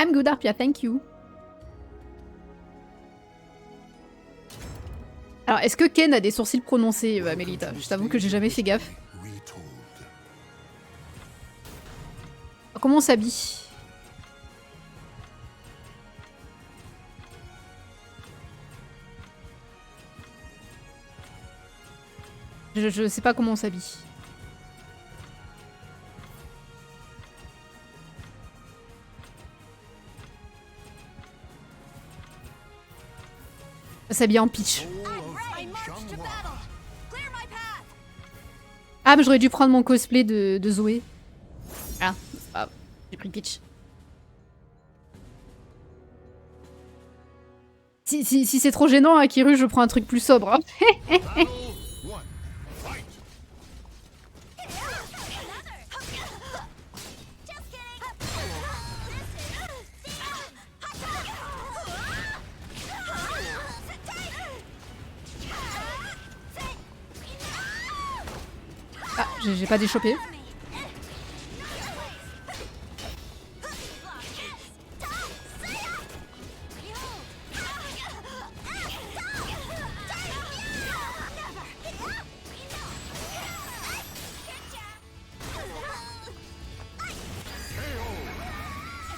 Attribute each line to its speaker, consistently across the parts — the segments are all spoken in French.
Speaker 1: I'm good, Arpia, thank you. Alors, est-ce que Ken a des sourcils prononcés, Mélita? Je t'avoue que j'ai jamais fait gaffe. Comment on s'habille? Je sais pas comment on s'habille. On s'habille en Peach. Ah, mais j'aurais dû prendre mon cosplay de Zoé. Ah, j'ai pris Peach. Si c'est trop gênant, Akiru, je prends un truc plus sobre. Hein. Ah, j'ai pas déchopé.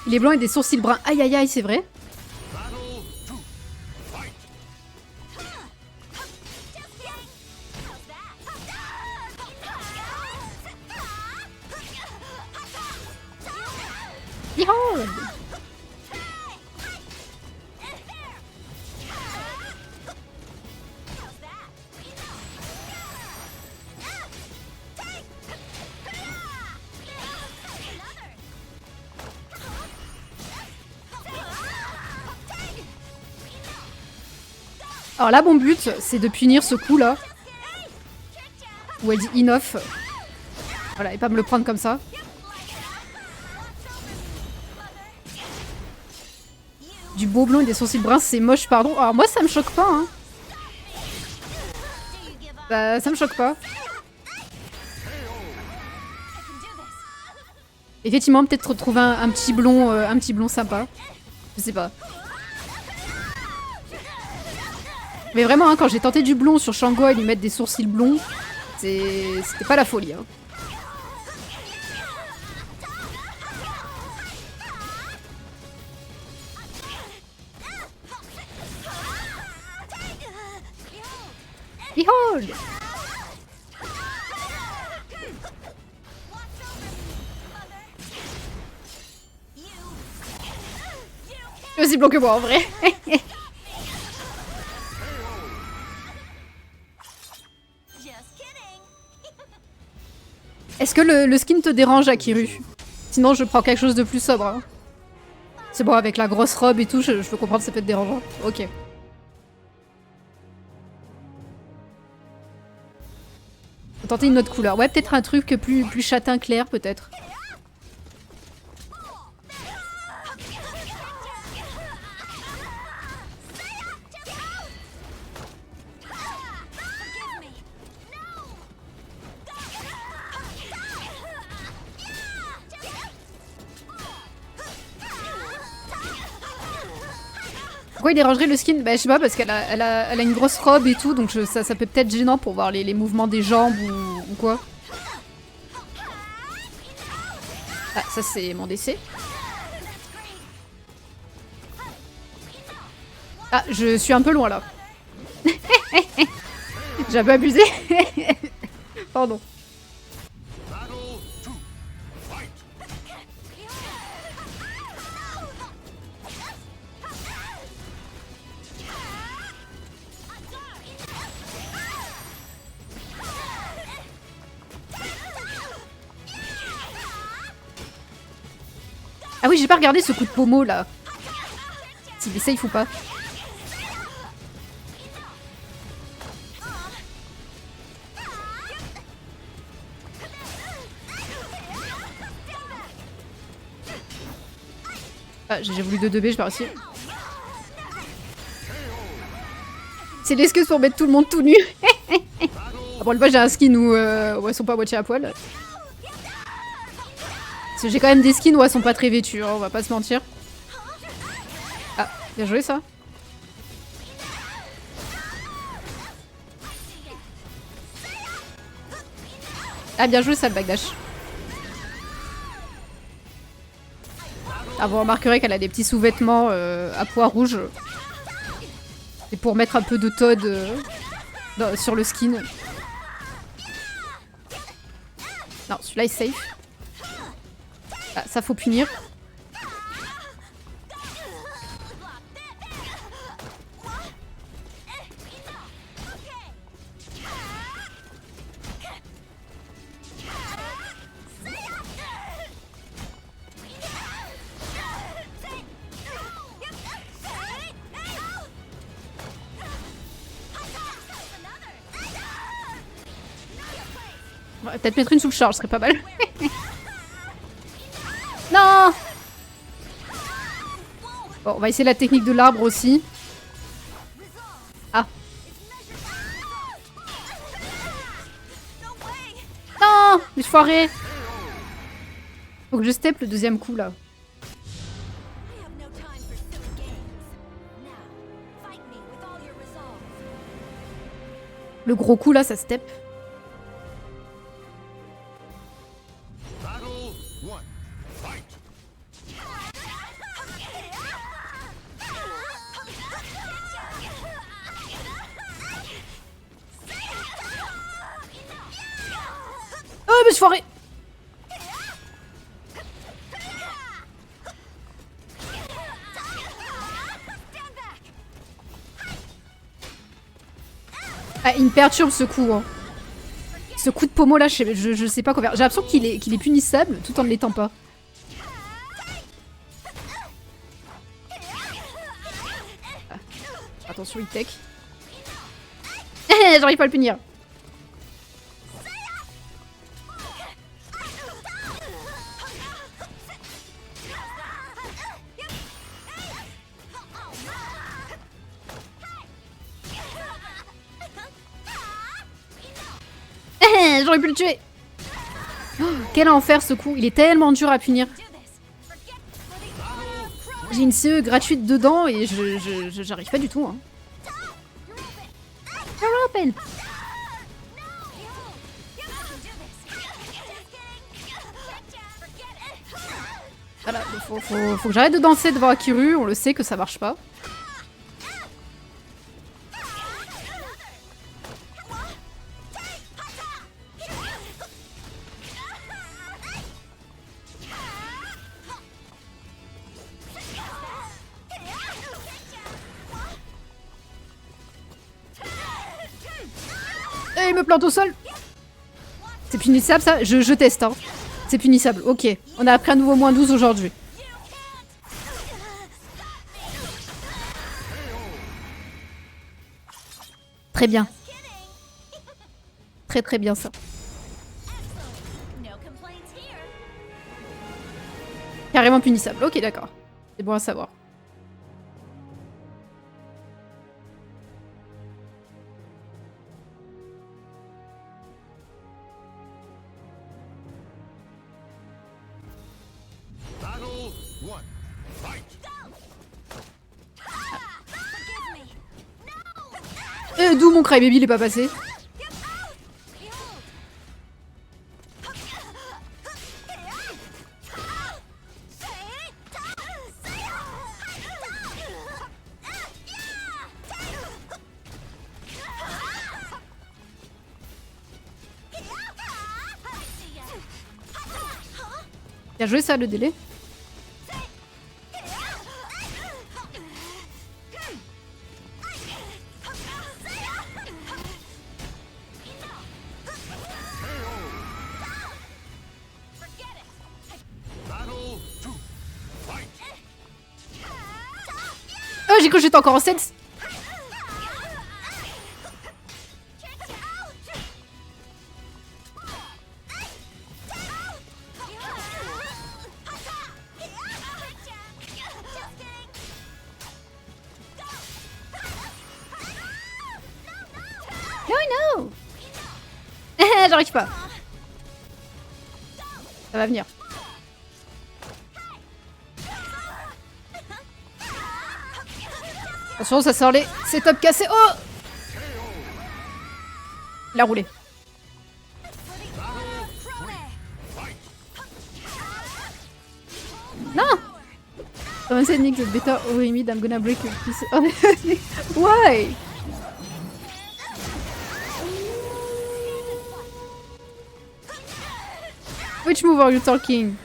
Speaker 1: Il est blanc et des sourcils bruns. Aïe aïe aïe, c'est vrai. Yeehaw! Alors là, mon but, c'est de punir ce coup là. Où elle dit enough. Voilà, et pas me le prendre comme ça. Du beau blond et des sourcils bruns, c'est moche, pardon. Alors moi, ça me choque pas, hein. Bah, ça me choque pas. Effectivement, peut-être trouver un petit blond sympa. Je sais pas. Mais vraiment, hein, quand j'ai tenté du blond sur Shango et lui mettre des sourcils blonds, c'était pas la folie. Hein. Behold! Il est aussi blond que moi en vrai. Est-ce que le skin te dérange, Akiru? Sinon, je prends quelque chose de plus sobre. Hein. C'est bon, avec la grosse robe et tout, je peux comprendre que ça peut être dérangeant. Ok. Faut tenter une autre couleur. Ouais, peut-être un truc plus châtain clair, peut-être. Pourquoi il dérangerait le skin? Bah je sais pas, parce qu'elle a une grosse robe et tout, donc ça peut peut-être gênant pour voir les mouvements des jambes ou quoi. Ah, ça c'est mon décès. Ah, je suis un peu loin là. J'ai un peu abusé. Pardon. Ah oui, j'ai pas regardé ce coup de pommeau là. S'il est safe ou pas. Ah, j'ai voulu 2-2B, j'ai pas réussi. C'est l'excuse pour mettre tout le monde tout nu. Après, moi j'ai un skin où elles sont pas à moitié à poil. Parce que j'ai quand même des skins où elles sont pas très vêtues, hein, on va pas se mentir. Bien joué ça. Ah bien joué ça le backdash. Ah vous remarquerez qu'elle a des petits sous-vêtements à pois rouges. C'est pour mettre un peu de Todd sur le skin. Non, celui-là est safe. Ah, ça faut punir. On va peut-être mettre une sous le charge, ce serait pas mal. Non! Bon, on va essayer la technique de l'arbre aussi. Ah. Non! Mais je foiré. Faut que je step le deuxième coup là. Le gros coup là, ça step. Oh, mais je foiré. Ah, il me perturbe ce coup. Hein. Ce coup de pommeau là, je sais pas quoi faire. J'ai l'impression qu'il est punissable tout en ne l'étant pas. Ah. Attention, il tech. J'arrive pas à le punir. J'aurais pu le tuer. Oh, quel enfer ce coup. Il est tellement dur à punir. J'ai une CE gratuite dedans et j'arrive pas du tout. Hein. Open. Voilà, faut que j'arrête de danser devant Akiru. On le sait que ça marche pas. Et il me plante au sol. C'est punissable ça? Je teste hein. C'est punissable, ok. On a appris un nouveau -12 aujourd'hui. Très bien. Très très bien ça. Carrément punissable, ok d'accord. C'est bon à savoir. D'où mon Crybaby il est pas passé. Bien joué ça le délai. Oh j'ai cru que j'étais encore en sense. No, no. J'arrive pas. Ça va venir. Attention, ça sort les setups cassés. Oh! Il a roulé. Non! Someone said Nick, the better OMid, I'm gonna break a piece. Honestly, why? Which move are you talking?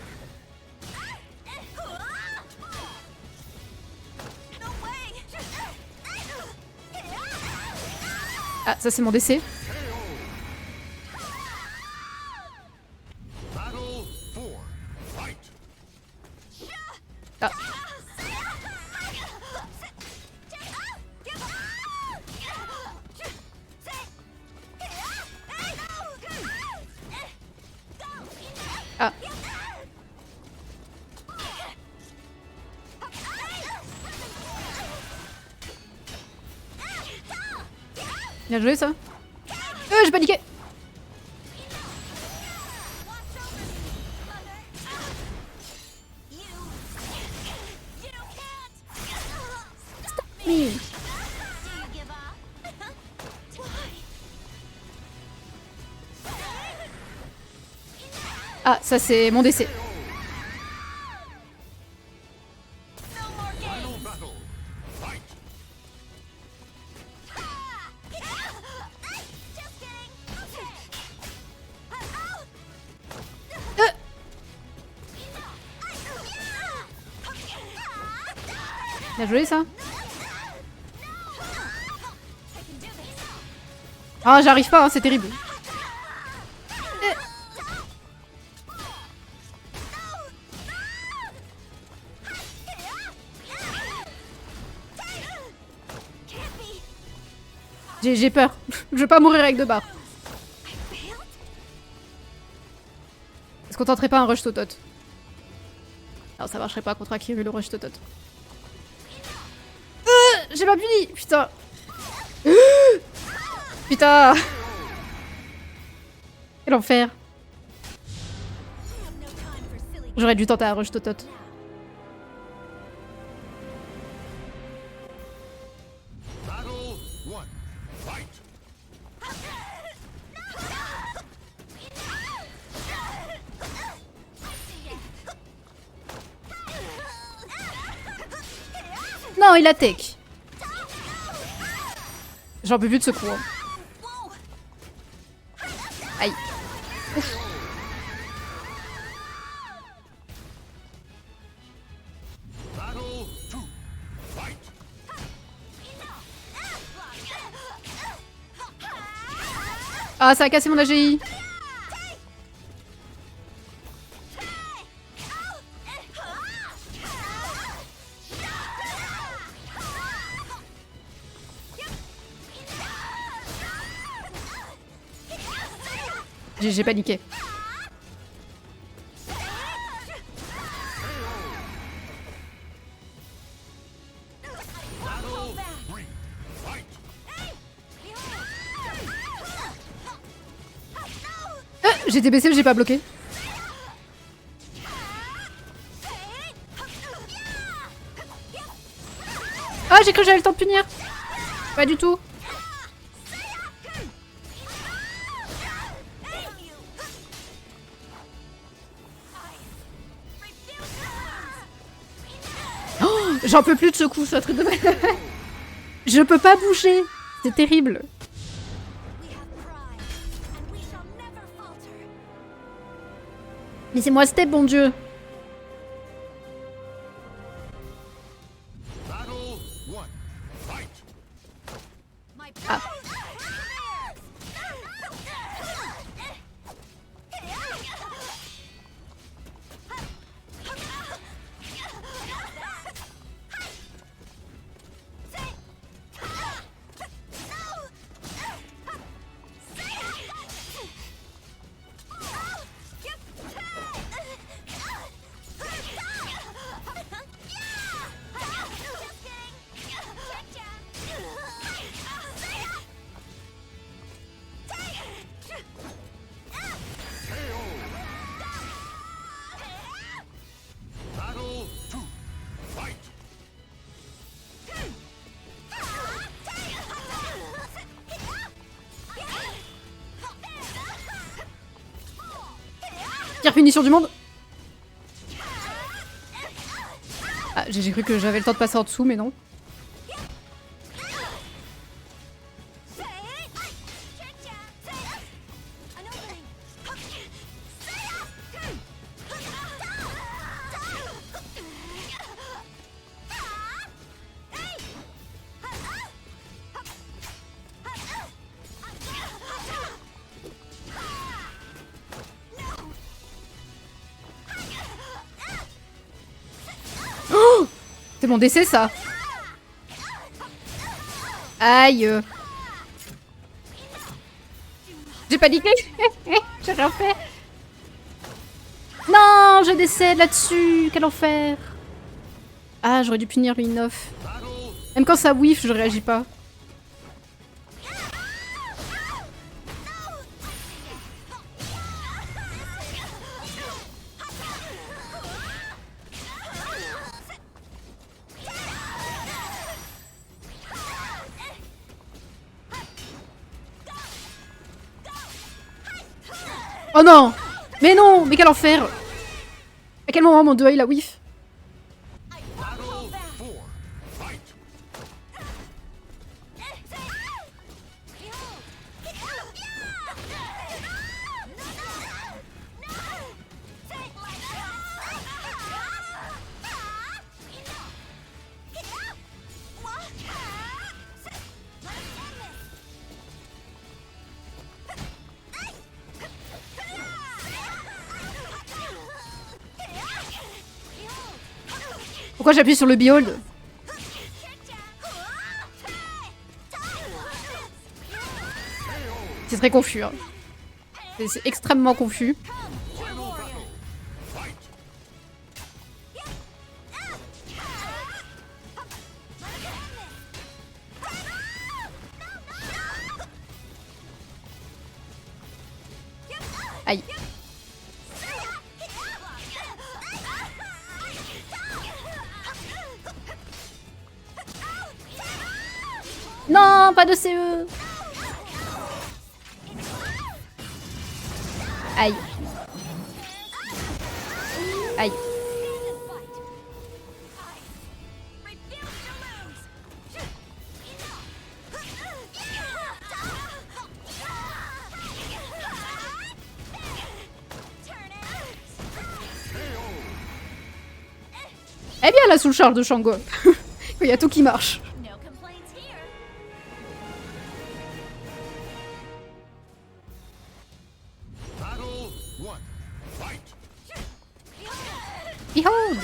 Speaker 1: Ah, ça c'est mon décès. Ah. Ah. Bien joué ça. J'ai paniqué. Ah, ça c'est mon décès. Bien joué ça. Ah, j'arrive pas, hein, c'est terrible. J'ai peur. Je veux pas mourir avec 2 barres. Est-ce qu'on tenterait pas un rush totot? Non, ça marcherait pas contre Akiru le rush totot. J'ai pas puni. Putain. Putain. Quel enfer. J'aurais dû tenter un rush totot. Non, il a tech. J'en peux plus de ce coup. Hein. Aïe. Ouf. Ah, ça a cassé mon AGI. J'ai paniqué. J'étais baissé mais j'ai pas bloqué. Ah, j'ai cru que j'avais le temps de punir. Pas du tout. J'en peux plus de ce coup, c'est un truc de mal. Je peux pas bouger. C'est terrible. Laissez-moi step, bon Dieu. Ah. punition du monde. Ah, j'ai cru que j'avais le temps de passer en dessous, mais non. C'est mon décès, ça. Aïe. J'ai paniqué. J'ai rien fait. Non, je décède là-dessus. Quel enfer. Ah, j'aurais dû punir le Inoff. Même quand ça whiff, je réagis pas. Oh non! Mais non! Mais quel enfer! À quel moment mon 2 il a whiff? Pourquoi j'appuie sur le behold? C'est très confus. Hein. C'est extrêmement confus. Aïe. Non, pas de CE. Aïe. Aïe. Eh bien la sous-charge de Shango. Il y a tout qui marche. Behold!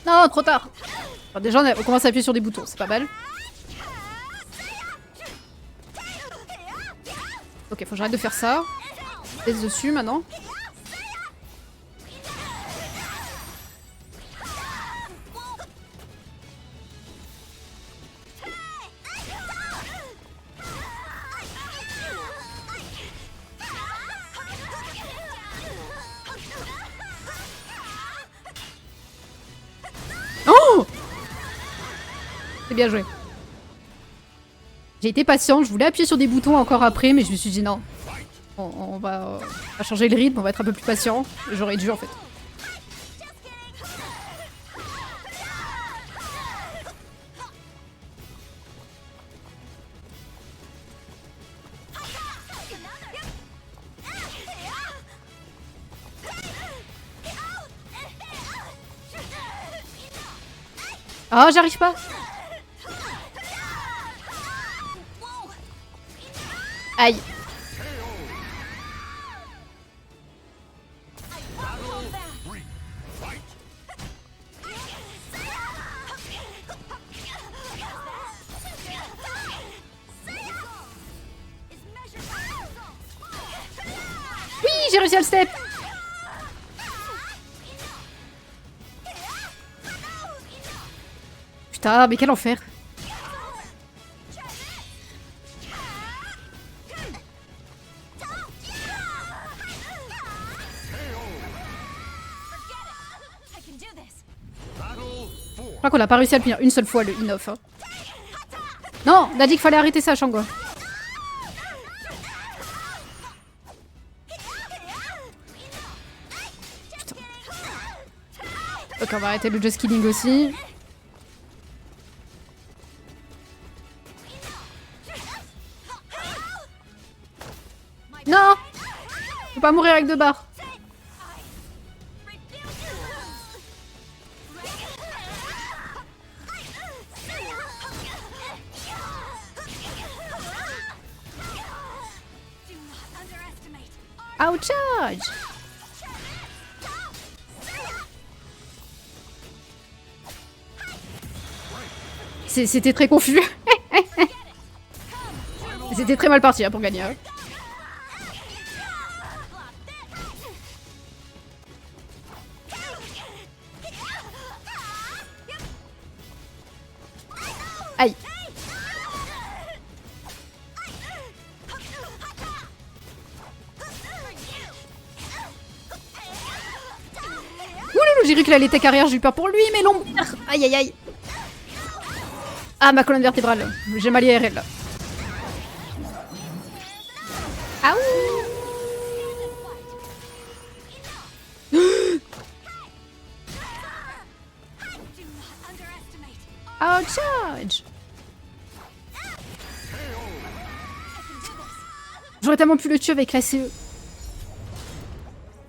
Speaker 1: Non, trop tard. Enfin, déjà, on commence à appuyer sur des boutons, c'est pas mal. Ok, faut que j'arrête de faire ça. Laisse dessus maintenant. Oh! C'est bien joué. J'ai été patiente, je voulais appuyer sur des boutons encore après, mais je me suis dit non. On va changer le rythme, on va être un peu plus patient. J'aurais dû en fait. Oh, j'arrive pas. Aïe. Oui, j'ai réussi à le step. Putain, mais quel enfer. Je crois qu'on a pas réussi à le punir une seule fois le Inoff. Hein. Non, on a dit qu'il fallait arrêter ça, Shango. Putain. Ok, on va arrêter le just killing aussi. Non! Je peux pas mourir avec 2 barres. Out charge! C'était très confus. C'était très mal parti hein, pour gagner. Hein. Aïe. Ouloulou, j'ai cru qu'il allait tech arrière, j'ai eu peur pour lui, mais l'ombre. Aïe aïe aïe. Ah, ma colonne vertébrale. J'ai mal IRL là. Ah ouh. Charge. J'aurais tellement pu le tuer avec la CE.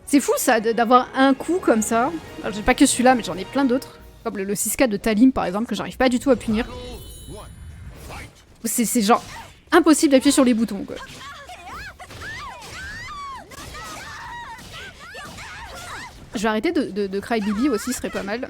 Speaker 1: C'est fou ça, d'avoir un coup comme ça. J'ai pas que celui-là, mais j'en ai plein d'autres. Comme le 6K de Talim par exemple, que j'arrive pas du tout à punir. C'est genre impossible d'appuyer sur les boutons quoi. Je vais arrêter de Cry Bibi aussi, ce serait pas mal.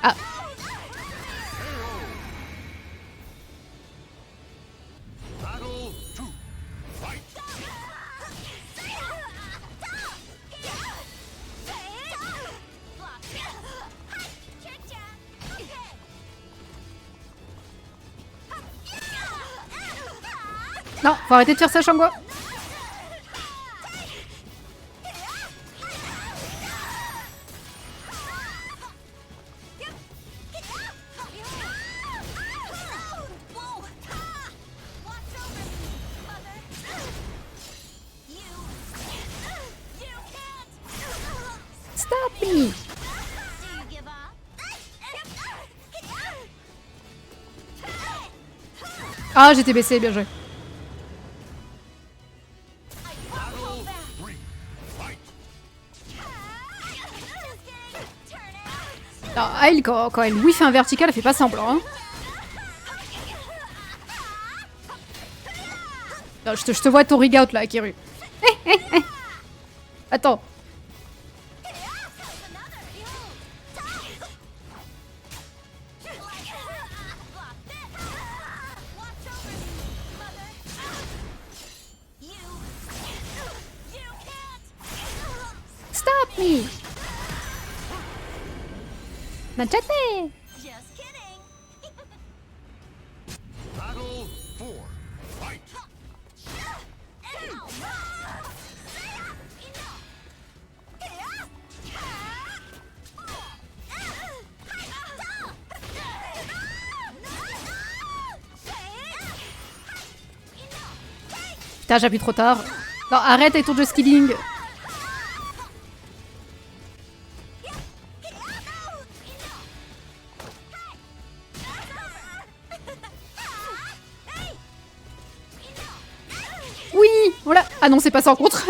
Speaker 1: Ah. Non, faut arrêter de faire ça, Shango. Stop me. Ah, j'étais baissé, bien joué. Alors, Aile, quand elle whiff un vertical, elle fait pas semblant. Hein. Non, je te vois ton rig out là, Kiru. Attends. Stop me. Machete. Putain, j'appuie trop tard. Non, arrête avec ton just killing. Oui, voilà. Ah non, c'est passé en contre.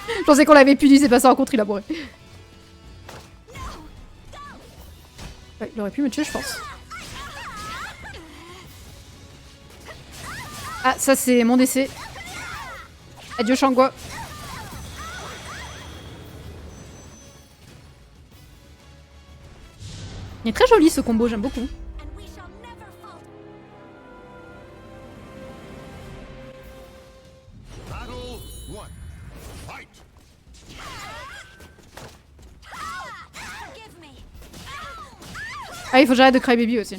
Speaker 1: Je pensais qu'on l'avait puni, c'est passé en contre, il a bourré. Ouais, il aurait pu me tuer, je pense. Ah, ça c'est mon décès. Adieu, Shango. Il est très joli ce combo, j'aime beaucoup. Ah, il faut que j'arrête de Crybaby aussi.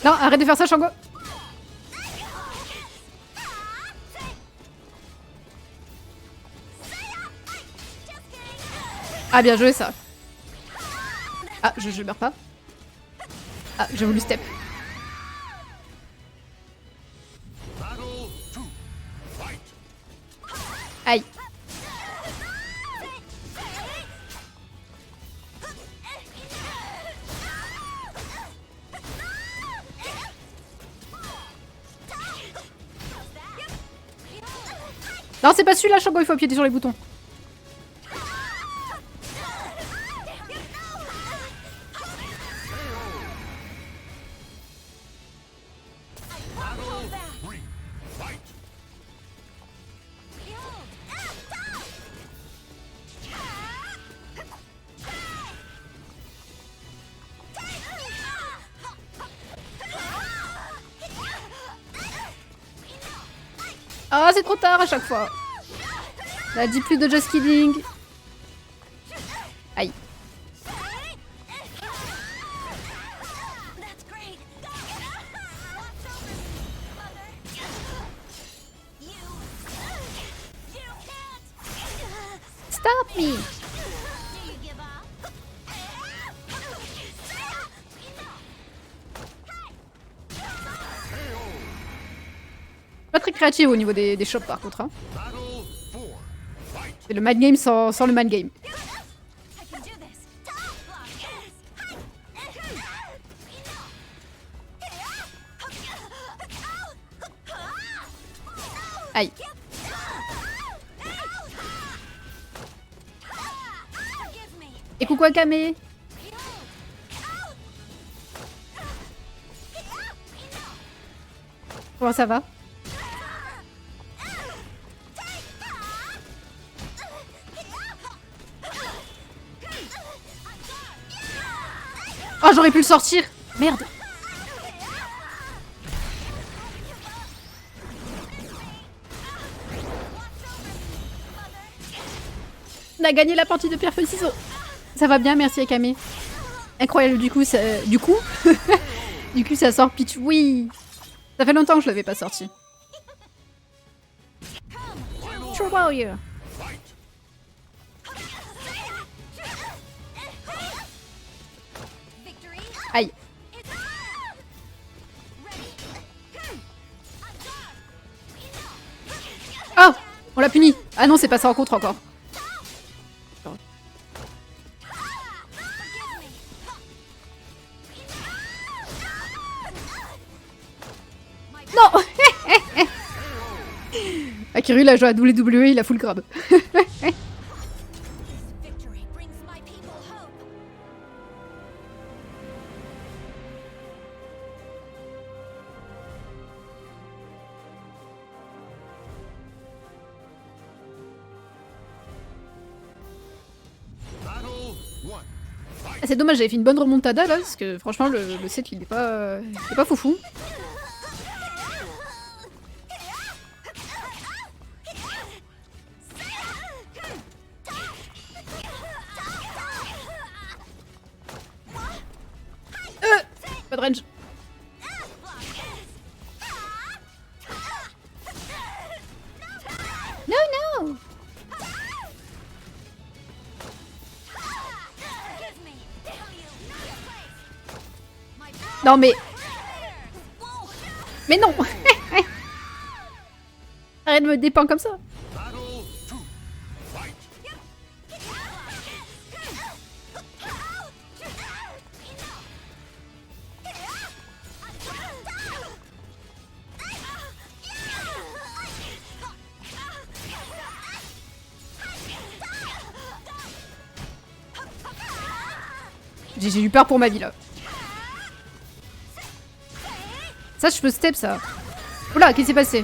Speaker 1: Non, arrête de faire ça, Shango. Ah, bien joué ça. Ah, je meurs pas. Ah, j'ai voulu step. Aïe. Non, c'est pas celui-là, Shango, il faut appuyer sur les boutons. Ah, c'est trop tard à chaque fois. Ça dit plus de just kidding. Aïe. Stop me. Pas très créatif au niveau des shops par contre. Hein. C'est le mind game sans le mind game. Aïe. Et coucou Akame. Comment ça va? Oh, j'aurais pu le sortir. Merde. On a gagné la partie de pierre feuille ciseaux. Ça va bien, merci Akame. Incroyable, du coup, ça... Du coup ça sort Peach. Oui. Ça fait longtemps que je l'avais pas sorti. True Warrior. Aïe. Oh, on l'a puni. Ah non, c'est pas ça en contre encore. Non. Akiru, il a joué à WWE, il a full grab. Ah, c'est dommage, j'avais fait une bonne remontada là, parce que franchement le set il est pas foufou. Pas de range. No. Non mais... Mais non. Arrête de me dépeindre comme ça. J'ai eu peur pour ma vie là. Ça, je peux step ça. Oula, qu'est-ce qui s'est passé?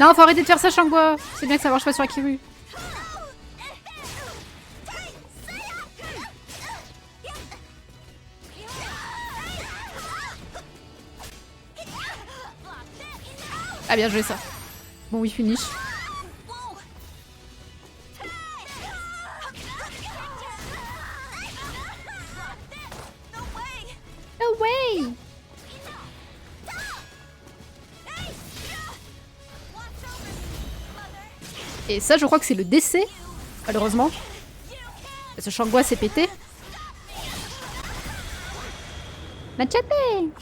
Speaker 1: Non, faut arrêter de faire ça, Shangwa. C'est bien que ça marche pas sur Akiru. Ah, bien joué ça. Bon, oui, finish. No way! Et ça, je crois que c'est le décès, malheureusement. Parce que Shangwa s'est pété. Machete!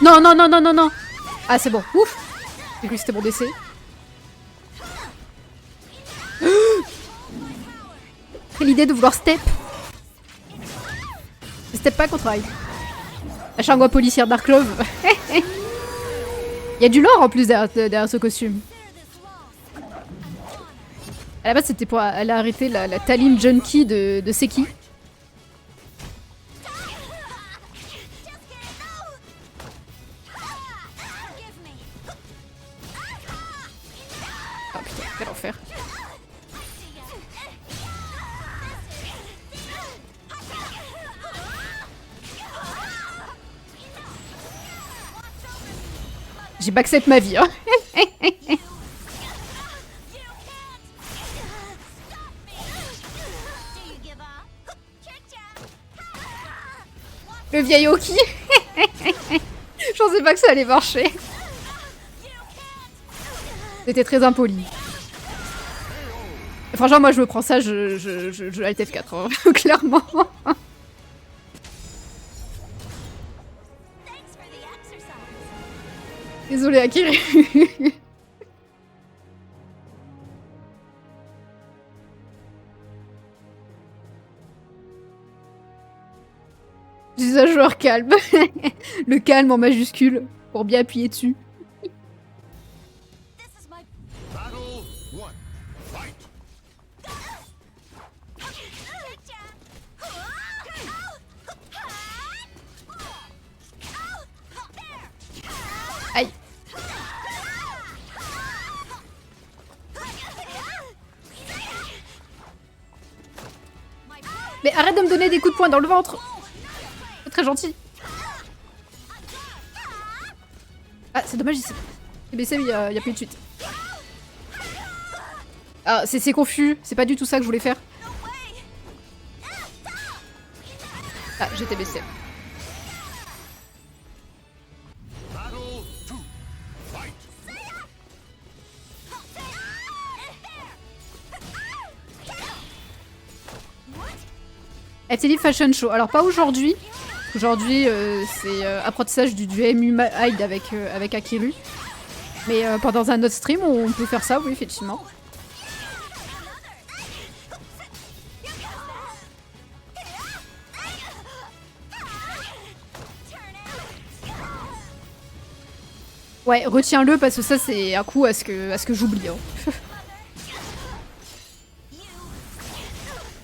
Speaker 1: Non, non, non, non, non, non. Ah, c'est bon. Ouf. J'ai cru que c'était mon décès. Quelle idée de vouloir step. Je step pas contre Hyde. La Shangwa policière Dark Love. Il y a du lore en plus derrière ce costume. À la base, c'était pour aller arrêter la Talim Junkie de Seki. Oh putain, quel enfer. J'ai backset ma vie, hein. Le vieil Oki. Je pensais pas que ça allait marcher. C'était très impoli. Et franchement, moi je me prends ça, je alt F4, hein, clairement. Désolé Akiru. Je suis un joueur calme. Le calme en majuscule, pour bien appuyer dessus. Aïe. Mais arrête de me donner des coups de poing dans le ventre. C'est très gentil. Ah, c'est dommage, il baissé, mais il y a plus de suite. Ah, c'est confus. C'est pas du tout ça que je voulais faire. Ah, j'étais baissé. FTD Fashion Show. Alors pas aujourd'hui. Aujourd'hui c'est apprentissage du MU Hyde avec Akiru. Mais pendant un autre stream on peut faire ça, oui effectivement. Ouais, retiens-le parce que ça c'est un coup à ce que j'oublie. Hein.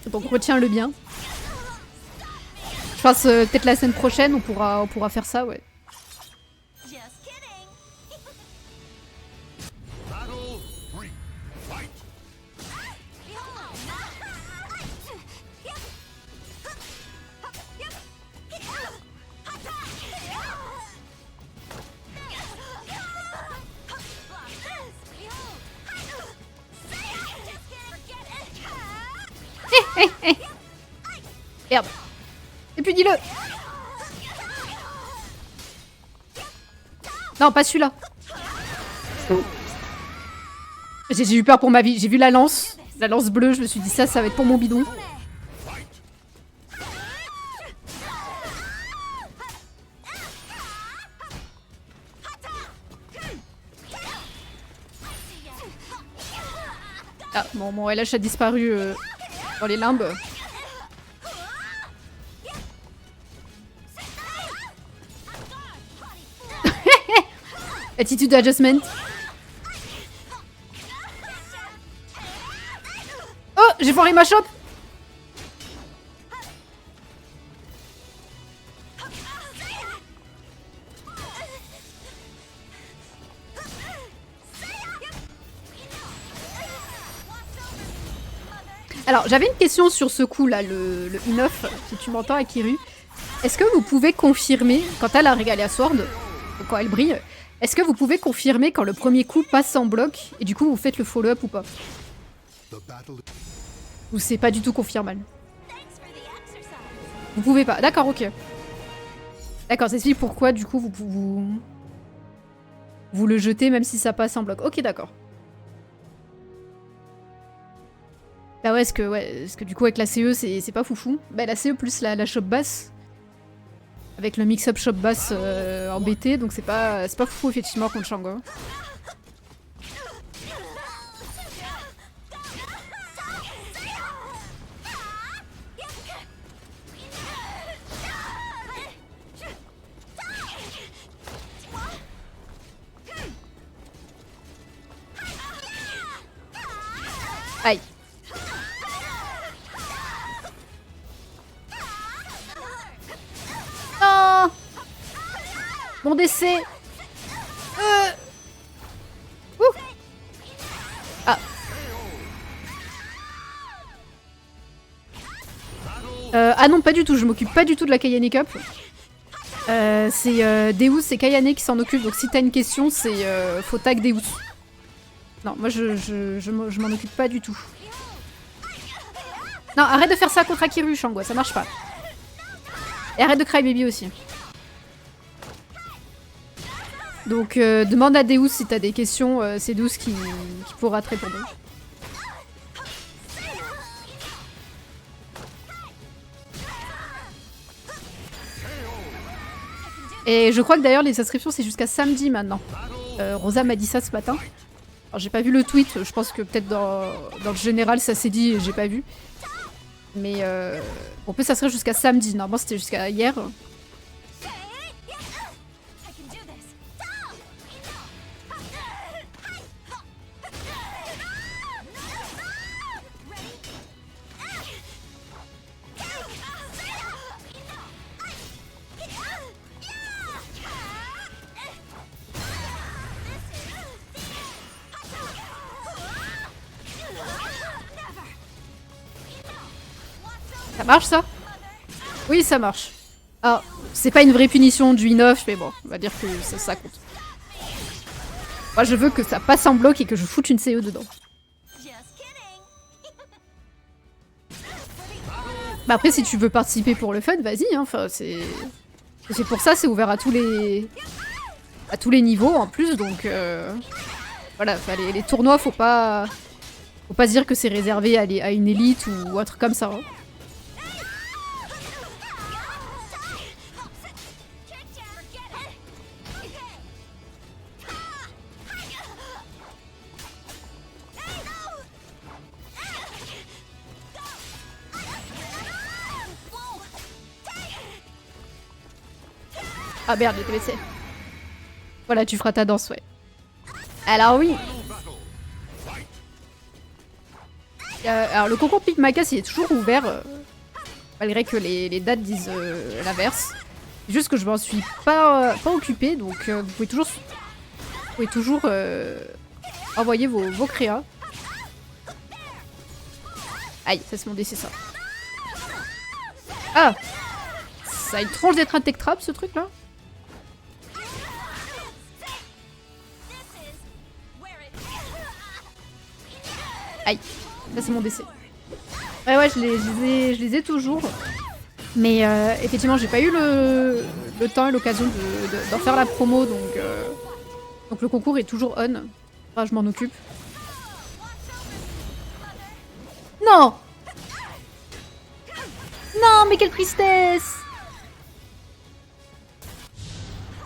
Speaker 1: Donc retiens-le bien. Je pense peut-être la semaine prochaine on pourra faire ça, ouais. Merde. Et puis dis-le. Non, pas celui-là. J'ai eu peur pour ma vie. J'ai vu la lance bleue. Je me suis dit ça va être pour mon bidon. Ah, bon, mon LH a disparu dans les limbes. Attitude adjustment. Oh, j'ai foiré ma chope. Alors, j'avais une question sur ce coup là, le I9, si tu m'entends, Akiru. Est-ce que vous pouvez confirmer, quand elle a régalé à Sword, quand elle brille, est-ce que vous pouvez confirmer quand le premier coup passe en bloc et du coup vous faites le follow-up ou pas? Ou c'est pas du tout confirmable? Vous pouvez pas, d'accord, ok. D'accord, c'est explique pourquoi du coup vous le jetez même si ça passe en bloc. Ok, d'accord. Bah ouais, est-ce que du coup avec la CE c'est pas foufou? Bah la CE plus la shop basse. Avec le mix-up shop bass en BT, donc c'est pas fou effectivement contre Shango. Aïe. Non. Mon décès. Ouh. Ah. Ah non, pas du tout, je m'occupe pas du tout de la Kayane Cup. C'est Deus et Kayane qui s'en occupent, donc si t'as une question, c'est faut tag Deus. Non, moi je m'en occupe pas du tout. Non, arrête de faire ça contre Akiru, Shango, ça marche pas. Et arrête de Crybaby aussi. Donc demande à Deus si t'as des questions, c'est Deus qui pourra te répondre. Et je crois que d'ailleurs les inscriptions c'est jusqu'à samedi maintenant. Rosa m'a dit ça ce matin. Alors j'ai pas vu le tweet, je pense que peut-être dans le général ça s'est dit et j'ai pas vu. Mais on peut s'inscrire jusqu'à samedi, normalement c'était jusqu'à hier. Ça marche ça? Oui, ça marche. Alors, c'est pas une vraie punition du I9, mais bon, on va dire que ça compte. Moi, je veux que ça passe en bloc et que je foute une CE dedans. Bah après, si tu veux participer pour le fun, vas-y, hein, enfin, c'est pour ça, c'est ouvert à tous les niveaux en plus, donc voilà, les tournois, faut pas se dire que c'est réservé à une élite ou un truc comme ça. Hein. Ah merde, j'ai TBC. Voilà, tu feras ta danse, ouais. Alors oui. Alors le concours Pikmakas il est toujours ouvert, malgré que les dates disent l'inverse. C'est juste que je m'en suis pas occupée, donc vous pouvez toujours envoyer vos créas. Aïe, ça c'est mon décès ça. Ah, ça a une tronche d'être un tech trap ce truc là. Aïe, ça c'est mon décès. Ouais, je les ai toujours. Mais effectivement, j'ai pas eu le temps et l'occasion d'en faire la promo, donc le concours est toujours on. Enfin, je m'en occupe. Non! Non, mais quelle tristesse!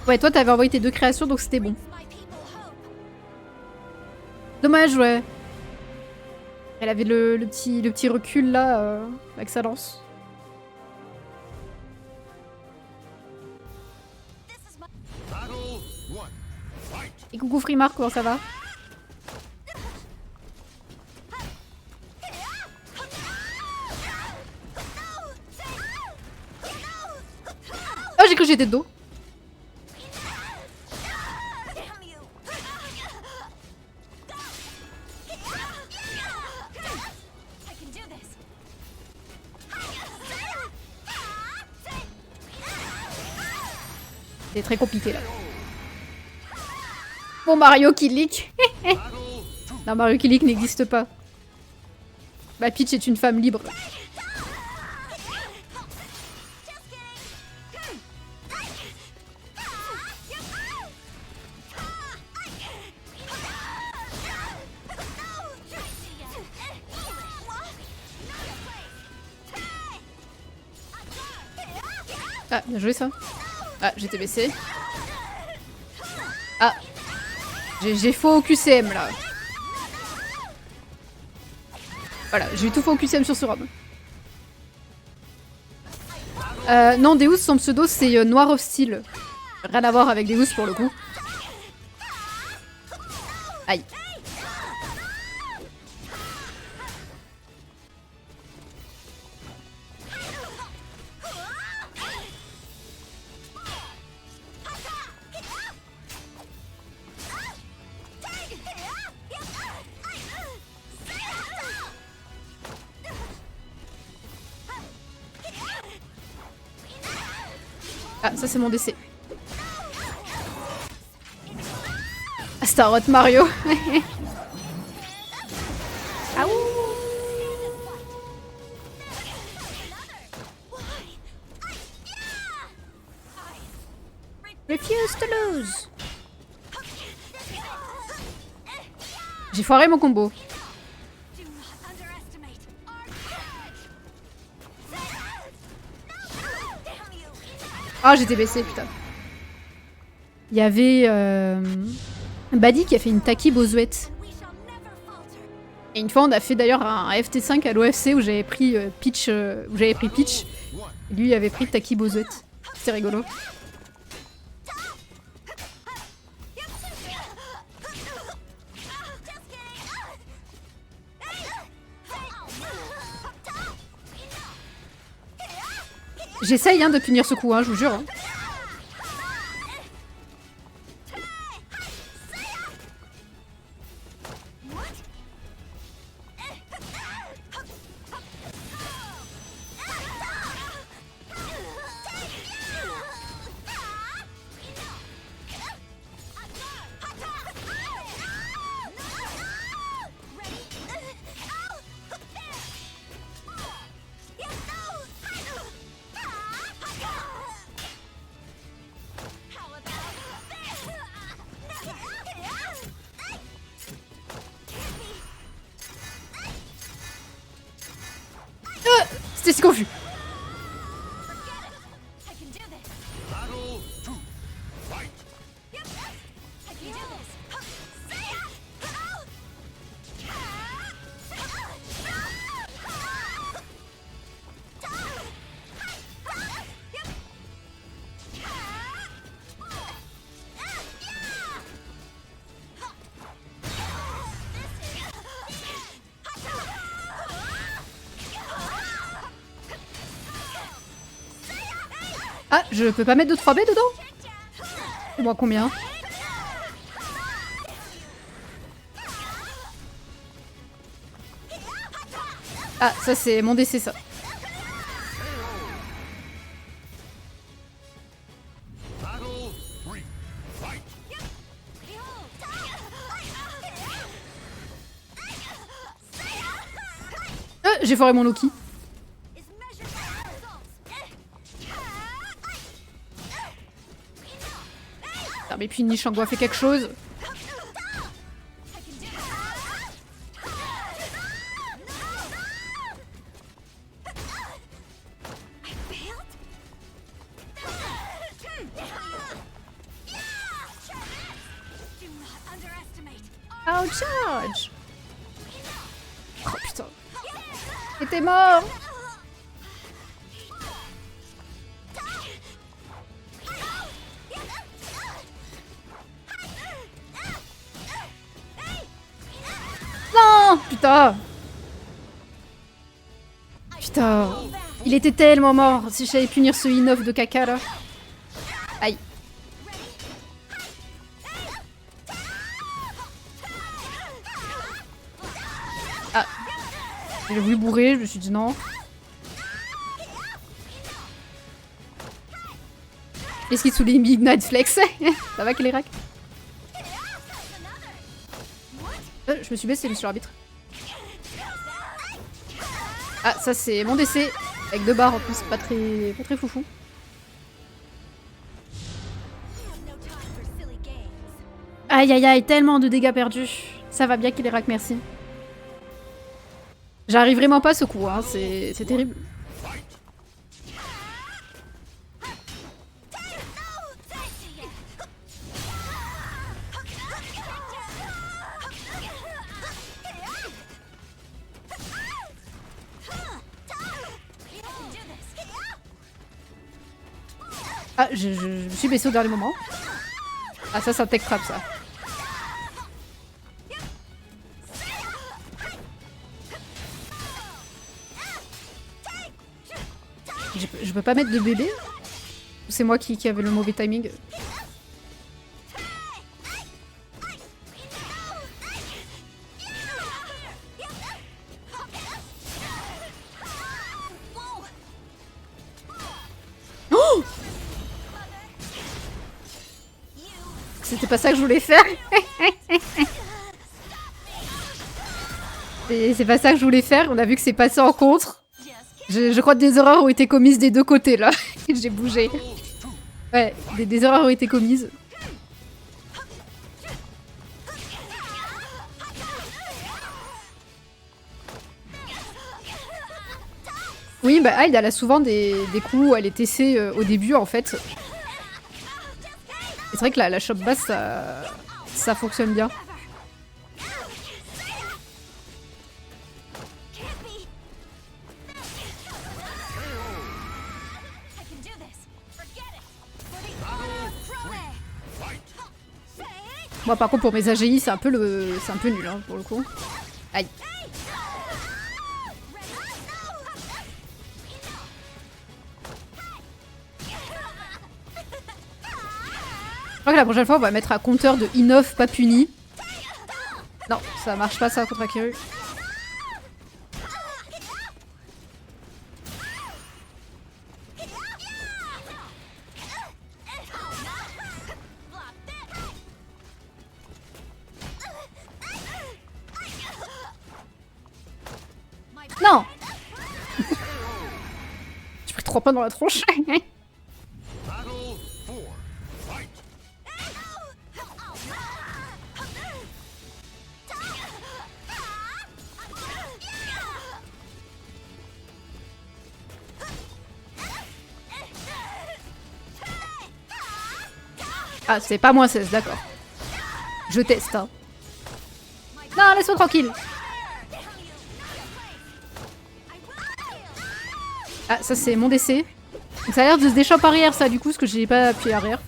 Speaker 1: Ouais, toi t'avais envoyé tes 2 créations, donc c'était bon. Dommage, ouais. Elle avait le petit recul là, avec sa lance. Et coucou Frimar, comment ça va? Oh, j'ai cru que j'étais de dos. C'est très compliqué là. Bon, Mario qui leak. Non, Mario qui leak n'existe pas. Bah, Peach est une femme libre. Ah, bien joué ça. Ah, j'étais baissé. Ah, j'ai faux au QCM là. Voilà, j'ai eu tout faux au QCM sur ce robe. Non, Deus, son pseudo c'est Noir of Steel. Rien à voir avec Deus pour le coup. Aïe. Ah, ça c'est mon décès. Astaroth Mario. Ah ouh. Refuse to lose. J'ai foiré mon combo. Ah, j'étais baissé, putain. Il y avait Buddy qui a fait une Taki Bozouette. Et une fois, on a fait d'ailleurs un FT5 à l'OFC où j'avais pris Peach. Et lui, il avait pris Taki Bozouette. C'était rigolo. J'essaye de punir ce coup, je vous jure. Hein. C'était si confus. Ah, je peux pas mettre de 3B dedans? Moi combien? Ah, ça c'est mon décès ça. J'ai foiré mon Loki. Ah, mais puis Nishangwa fait quelque chose. Oh, charge! Oh putain. T'es mort. Non. Putain. Putain. Il était tellement mort. Si j'allais punir ce I9 de caca là. Aïe. Ah. J'ai voulu bourrer, je me suis dit non. Est-ce qu'il souligne Big Night Flex? Ça va qu'il est rack? Je me suis baissé lui sur l'arbitre. Ah, ça c'est mon décès. Avec 2 barres en plus, pas très foufou. Aïe aïe aïe, tellement de dégâts perdus. Ça va bien qu'il est rack, merci. J'arrive vraiment pas à ce coup, hein. C'est terrible. Ah, je me suis baissé au dernier moment. Ah, ça c'est un tech trap, ça. Je peux pas mettre de bébé? Ou c'est moi qui avait le mauvais timing? Oh! C'était pas ça que je voulais faire. C'est pas ça que je voulais faire. On a vu que c'est passé en contre. Je crois que des erreurs ont été commises des deux côtés là. J'ai bougé. Ouais, des erreurs ont été commises. Oui, bah Hyde, elle a souvent des coups où elle est TC au début en fait. C'est vrai que la shop basse, ça fonctionne bien. Moi par contre pour mes AGI c'est un peu nul hein, pour le coup. Aïe. Je crois que la prochaine fois on va mettre un compteur de I9 pas puni. Non, ça marche pas ça contre Akiru. Non. J'ai pris 3 points dans la tronche. Ah, c'est pas moins 16, d'accord. Je teste, hein. Non, laisse-moi tranquille. Ah, ça c'est mon décès. Donc, ça a l'air de se déchamp arrière, ça, du coup, parce que j'ai pas appuyé arrière.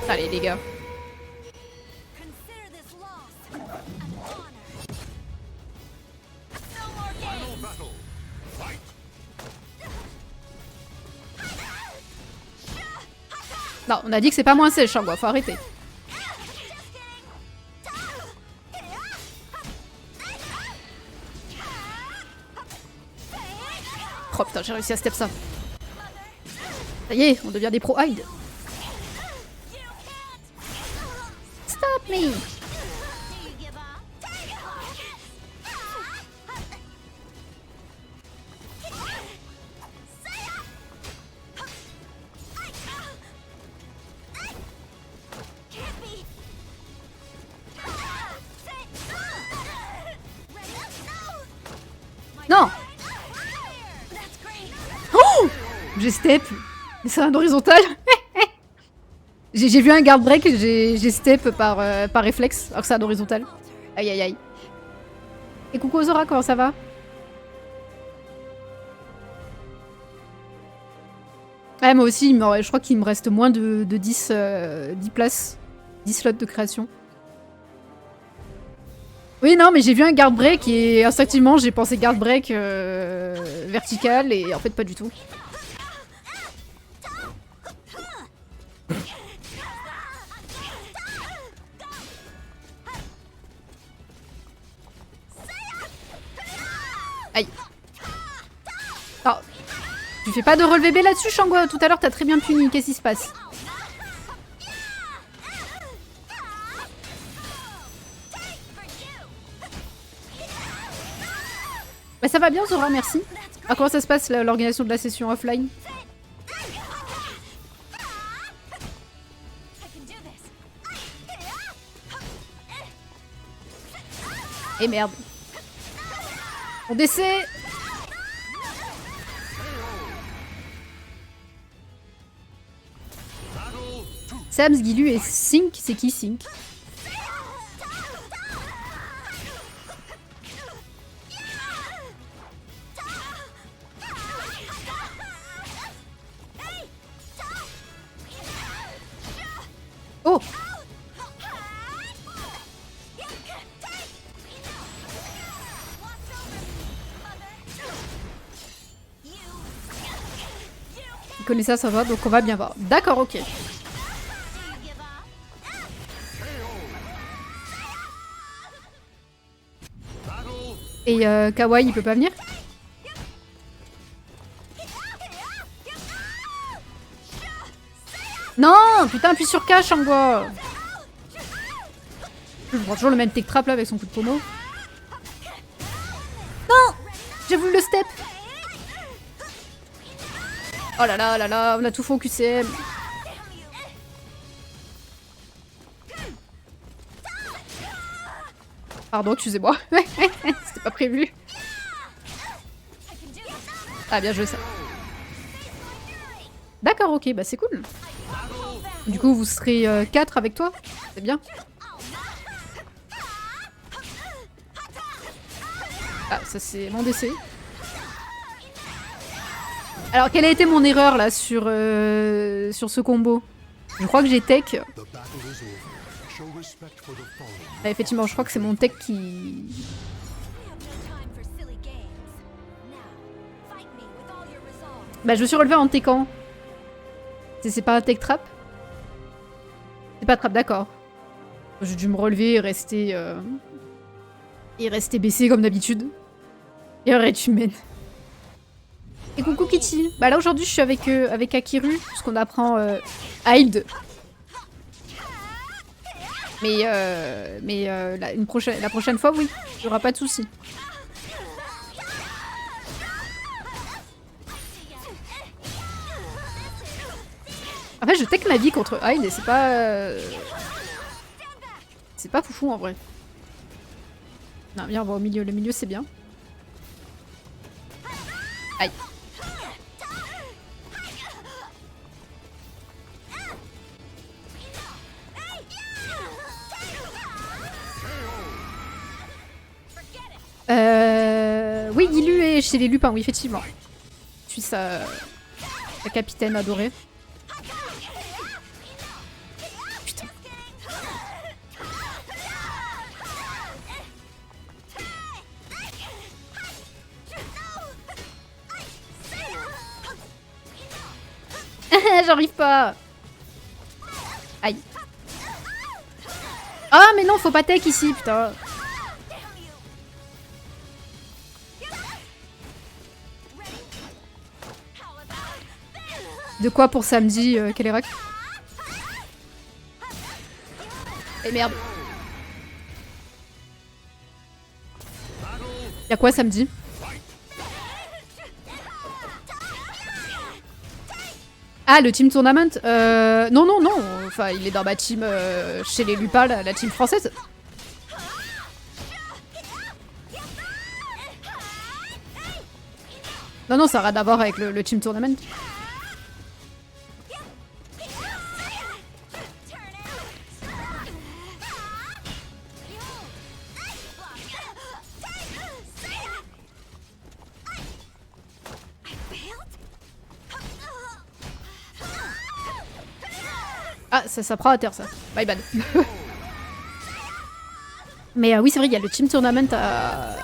Speaker 1: Allez, les gars. Non, on a dit que c'est pas moins 16, Shangwa, faut arrêter. Oh putain, j'ai réussi à step ça. Ça y est, on devient des pros Hyde. Stop me! Non! Oh! J'ai step. Mais c'est un horizontal. J'ai vu un guard break et j'ai step par réflexe, alors que c'est un horizontal. Aïe aïe aïe. Et coucou Zora, comment ça va? Ouais, moi aussi, je crois qu'il me reste moins de 10 places. 10 slots de création. Oui, non, mais j'ai vu un guard break et instinctivement, j'ai pensé guard break vertical et en fait, pas du tout. Aïe. Oh. Tu fais pas de relevé B là-dessus, Shangwa? Tout à l'heure, t'as très bien puni. Qu'est-ce qui se passe? Bah ça va bien, Zora, merci. Ah, comment ça se passe, l'organisation de la session offline? Et merde. On décès. Sams, Gilu et Sync, c'est qui Sync? Oh! Il connaît ça va, donc on va bien voir. D'accord, ok. Et Kawaii, il peut pas venir? Non! Putain, appuie sur K, Shangwa! Je prends toujours le même tech trap là avec son coup de pommeau. Non! J'ai voulu le step! Oh là là, oh là là, on a tout fait au QCM. Pardon, excusez-moi. C'était pas prévu. Ah, bien joué ça. D'accord, ok, bah c'est cool. Du coup, vous serez 4 avec toi. C'est bien. Ah, ça c'est mon décès. Alors, quelle a été mon erreur là sur ce combo? Je crois que j'ai tech. Ah, effectivement, je crois que c'est mon tech qui... Bah, je me suis relevé en techant. C'est pas un tech trap? C'est pas trap, d'accord. J'ai dû me relever et rester... Et rester baissé comme d'habitude. Erreur humaine. Et coucou Kitty. Bah là aujourd'hui je suis avec Akiru, puisqu'on apprend Hide. Mais la prochaine fois, oui, il n'y aura pas de soucis. En fait, je tech ma vie contre Hide et c'est pas... C'est pas foufou en vrai. Non, viens, on va au milieu. Le milieu, c'est bien. Aïe. Oui, Gilu est chez les lupins, oui, effectivement. Je suis sa capitaine adorée. Putain. J'arrive pas. Aïe. Ah, mais non, faut pas tech ici, putain. De quoi pour samedi, Kalerak? Eh merde. Y'a quoi samedi? Ah, le team tournament? Non, non, non. Enfin, il est dans ma team chez les lupins, la team française. Non, non, ça n'a rien à voir avec le team tournament. Ah, ça prend à terre, ça. My bad. Mais oui, c'est vrai, il y a le Team Tournament à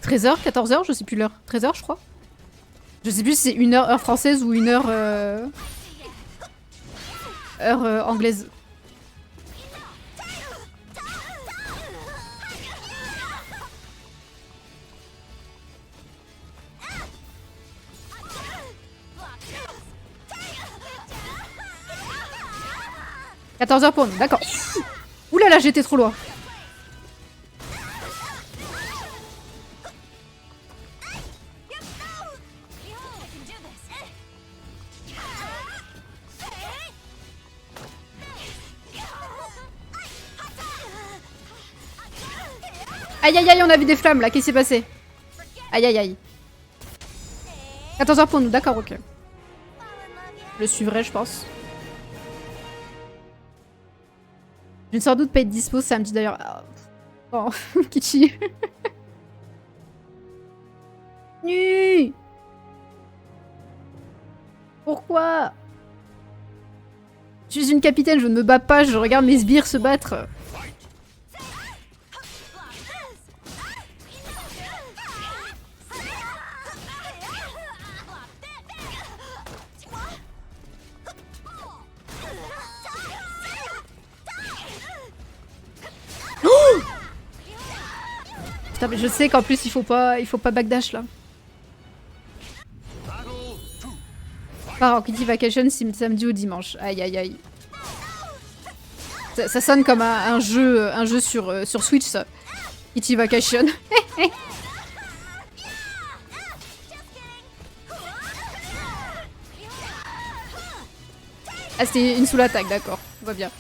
Speaker 1: 13h, 14h, je sais plus l'heure. 13h, je crois. Je sais plus si c'est une heure française ou une heure... anglaise. « 14h pour nous, d'accord. » Ouh là là, j'étais trop loin. Aïe aïe aïe, on a vu des flammes là, qu'est-ce qui s'est passé? Aïe aïe aïe. 14h pour nous, d'accord, ok. Je le suivrai, je pense. Je vais sans doute pas être dispo samedi d'ailleurs. Oh, Kichi. Nu. Pourquoi? Je suis une capitaine, je ne me bats pas, je regarde mes sbires se battre. Putain, mais je sais qu'en plus il faut pas backdash là. Par en Kitty Vacation samedi ou dimanche. Aïe aïe aïe. Ça sonne comme un jeu sur Switch ça. Kitty Vacation. Ah c'était une sous-attaque, d'accord. On va bien.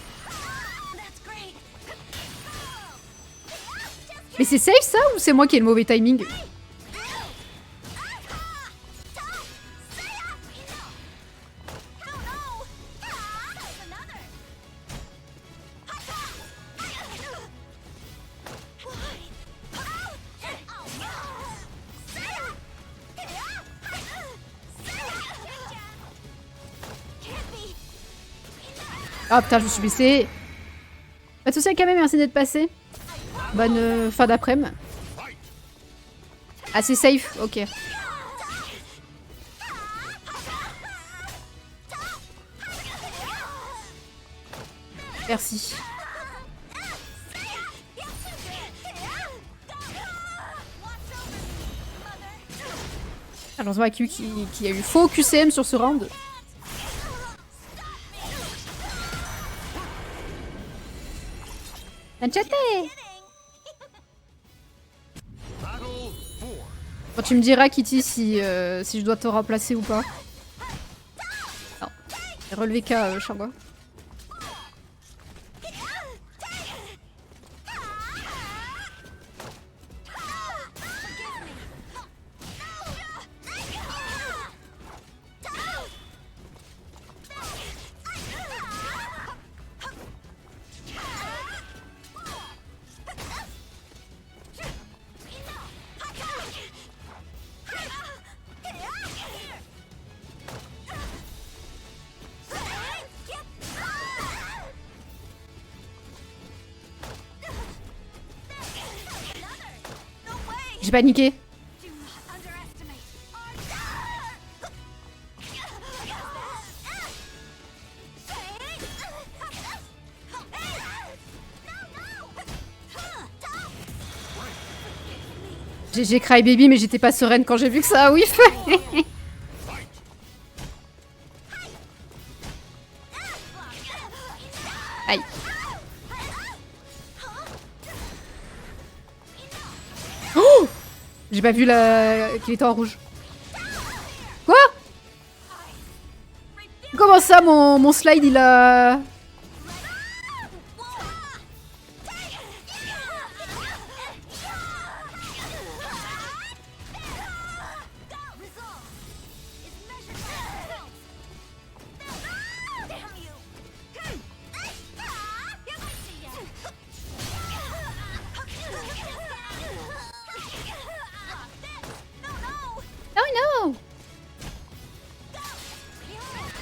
Speaker 1: Mais c'est safe ça ou c'est moi qui ai le mauvais timing? Ah putain, je me suis blessée. Pas de soucis quand même, merci d'être passé. Bonne fin d'après-midi. Ah c'est safe, ok. Merci. Alors on voit qui a eu faux QCM sur ce round. Manchete. Bon, tu me diras Kitty si je dois te remplacer ou pas. Non. Relevé K, Changua. J'ai paniqué. J'ai cry baby mais j'étais pas sereine quand j'ai vu que ça a whiff. Aïe. Oh, j'ai pas vu qu'il était en rouge. Quoi? Comment ça mon slide il a...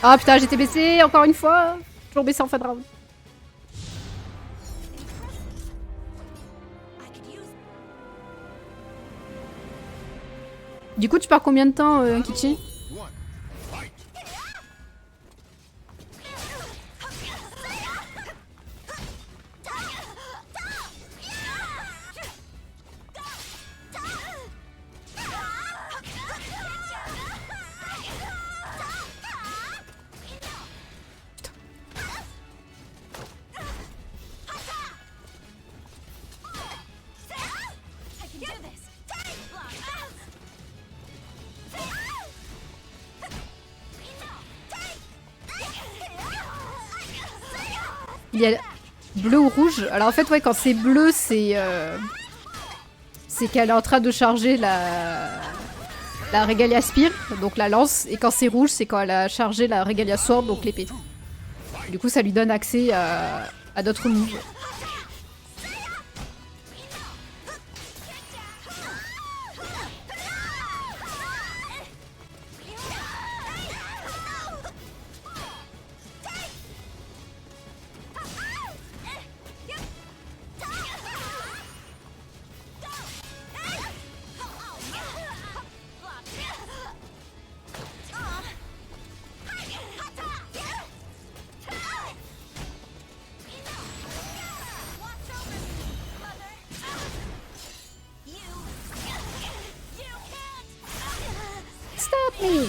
Speaker 1: Ah putain, j'étais blessée encore une fois. toujours baissé en fin de round. Du coup, tu pars combien de temps, Kichi? Il y a bleu ou rouge. Alors en fait, ouais, quand c'est bleu, c'est qu'elle est en train de charger la Regalia Spear, donc la lance. Et quand c'est rouge, c'est quand elle a chargé la Regalia Sword, donc l'épée. Du coup, ça lui donne accès à d'autres moves. Stop me!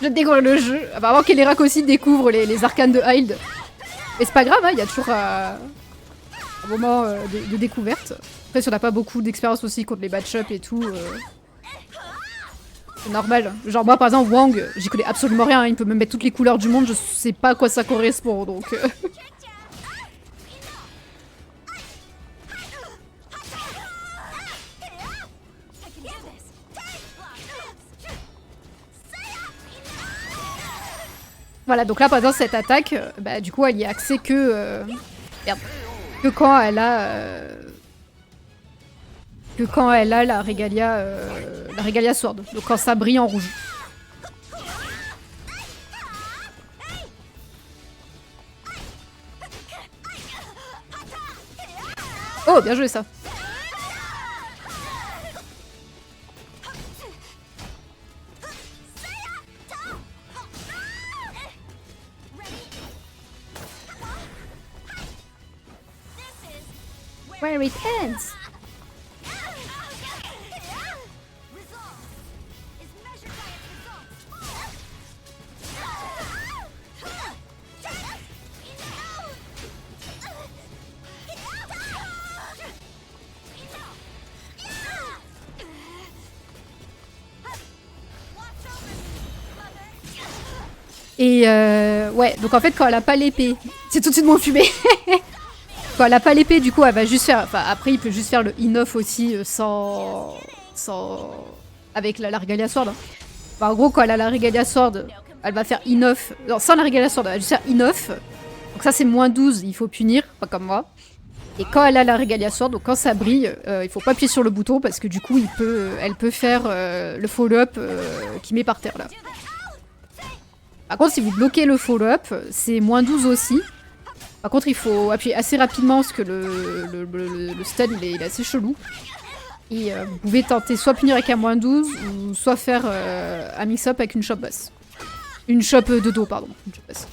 Speaker 1: Je découvre le jeu. Apparemment qu'Elerac aussi découvre les arcanes de Hild. Mais c'est pas grave, il y a toujours un moment de découverte. Après, si on n'a pas beaucoup d'expérience aussi contre les match-up et tout, c'est normal. Genre moi, par exemple, Wang, j'y connais absolument rien. Il peut me mettre toutes les couleurs du monde, je sais pas à quoi ça correspond, donc... Voilà, donc là, pendant cette attaque, bah, du coup, elle y a accès que... merde. Que quand elle a... que quand elle a la Regalia Sword. Donc quand ça brille en rouge. Oh, bien joué ça. Where it ends. Et ouais, donc en fait quand elle a pas l'épée, c'est tout de suite mon fumé. Quand elle a pas l'épée, du coup elle va juste faire, enfin après il peut juste faire le in-off aussi sans avec la Regalia Sword. Enfin, en gros quand elle a la Regalia Sword, elle va faire in-off, non sans la Regalia Sword, elle va juste faire in-off. Donc ça c'est -12, il faut punir, pas comme moi. Et quand elle a la Regalia Sword, donc quand ça brille, il faut pas appuyer sur le bouton parce que du coup elle peut faire le follow-up qui met par terre là. Par contre, si vous bloquez le follow-up, c'est -12 aussi. Par contre, il faut appuyer assez rapidement parce que le stun il est assez chelou. Et vous pouvez tenter soit punir avec un -12 ou soit faire un mix-up avec une chope basse. Une chope de dos, pardon. Une chope basse.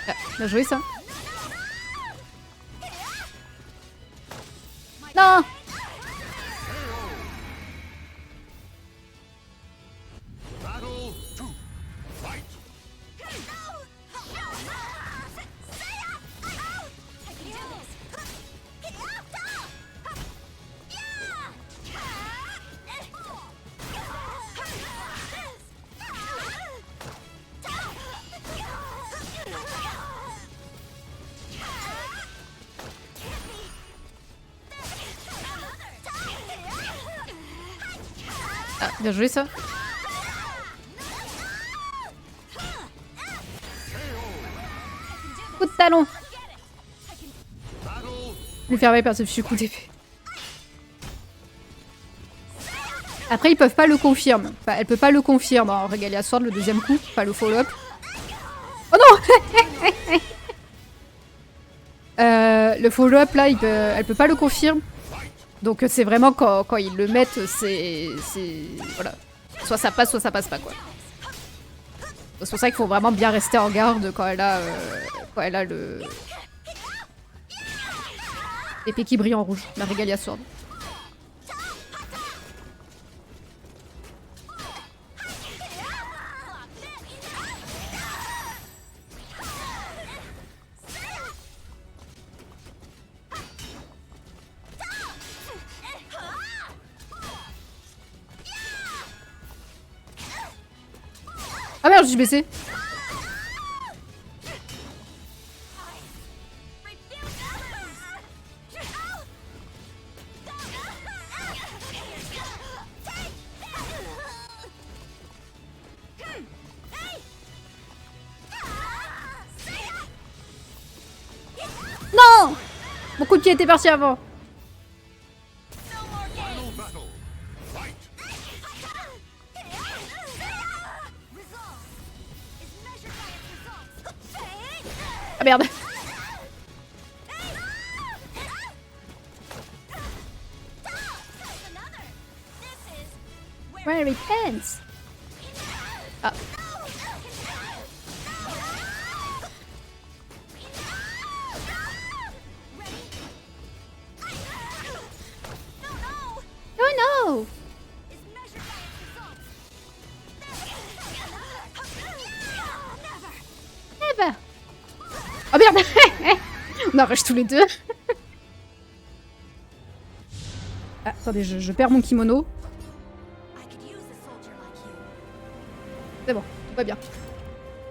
Speaker 1: Ah, bien joué ça. Non! Ah, bien joué ça. Coup de talon. Lui faire par ce fichu coup d'épée. Après, ils peuvent pas le confirmer. Enfin, elle peut pas le confirmer en Regalia Sword le deuxième coup, pas le follow-up. Oh non. Le follow-up là, elle peut pas le confirmer. Donc c'est vraiment quand ils le mettent, c'est... Voilà. Soit ça passe pas quoi. C'est pour ça qu'il faut vraiment bien rester en garde quand elle a le... L'épée qui brille en rouge, la Regalia Sword. Ah merde, je suis baissé. Non! Mon coup de pied était parti avant. Ah merde. Where it ends. Ah. Oh no. Never. Oh merde. On arrache tous les deux. Ah, attendez, je perds mon kimono. C'est bon, tout va bien.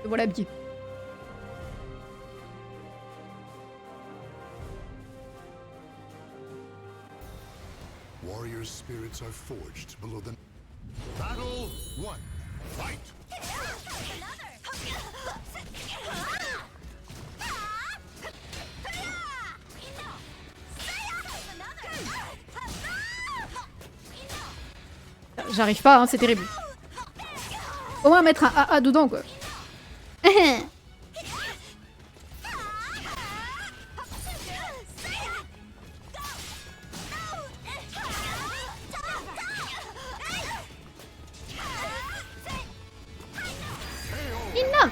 Speaker 1: Me voilà habillé.
Speaker 2: Warriors' spirits are forged below the battle. One, fight.
Speaker 1: J'arrive pas, hein, c'est terrible. Au moins mettre un AA dedans, quoi. Enough.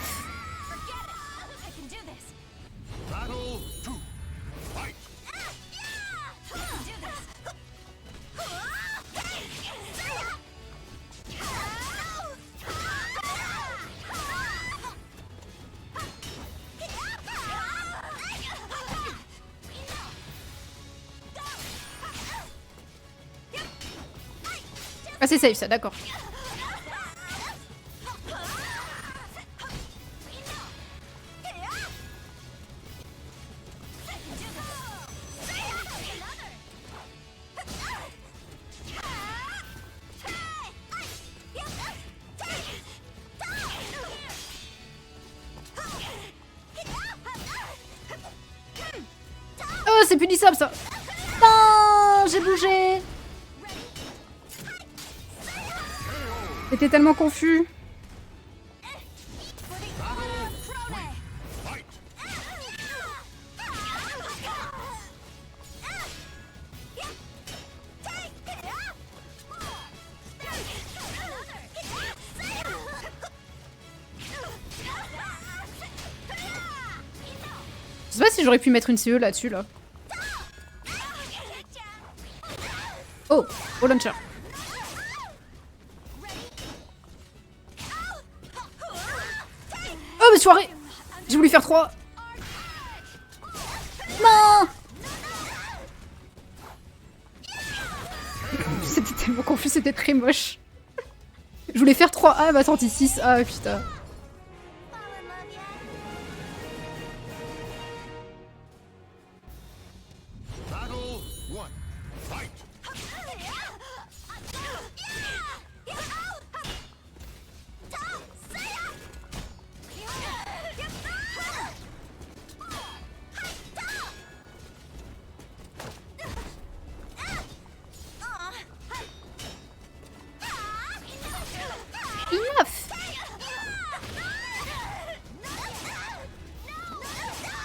Speaker 2: Battle two, fight.
Speaker 1: Ah, c'est safe ça, d'accord. Oh, c'est punissable ça. Non, j'ai bougé. J'étais tellement confus. Je sais pas si j'aurais pu mettre une CE là-dessus, là. Oh, au launcher. Oh, mais soirée. J'ai voulu faire 3. Non. C'était tellement confus, c'était très moche. Je voulais faire 3 A, bah sorti 6 A, putain.
Speaker 2: Battle one, fight.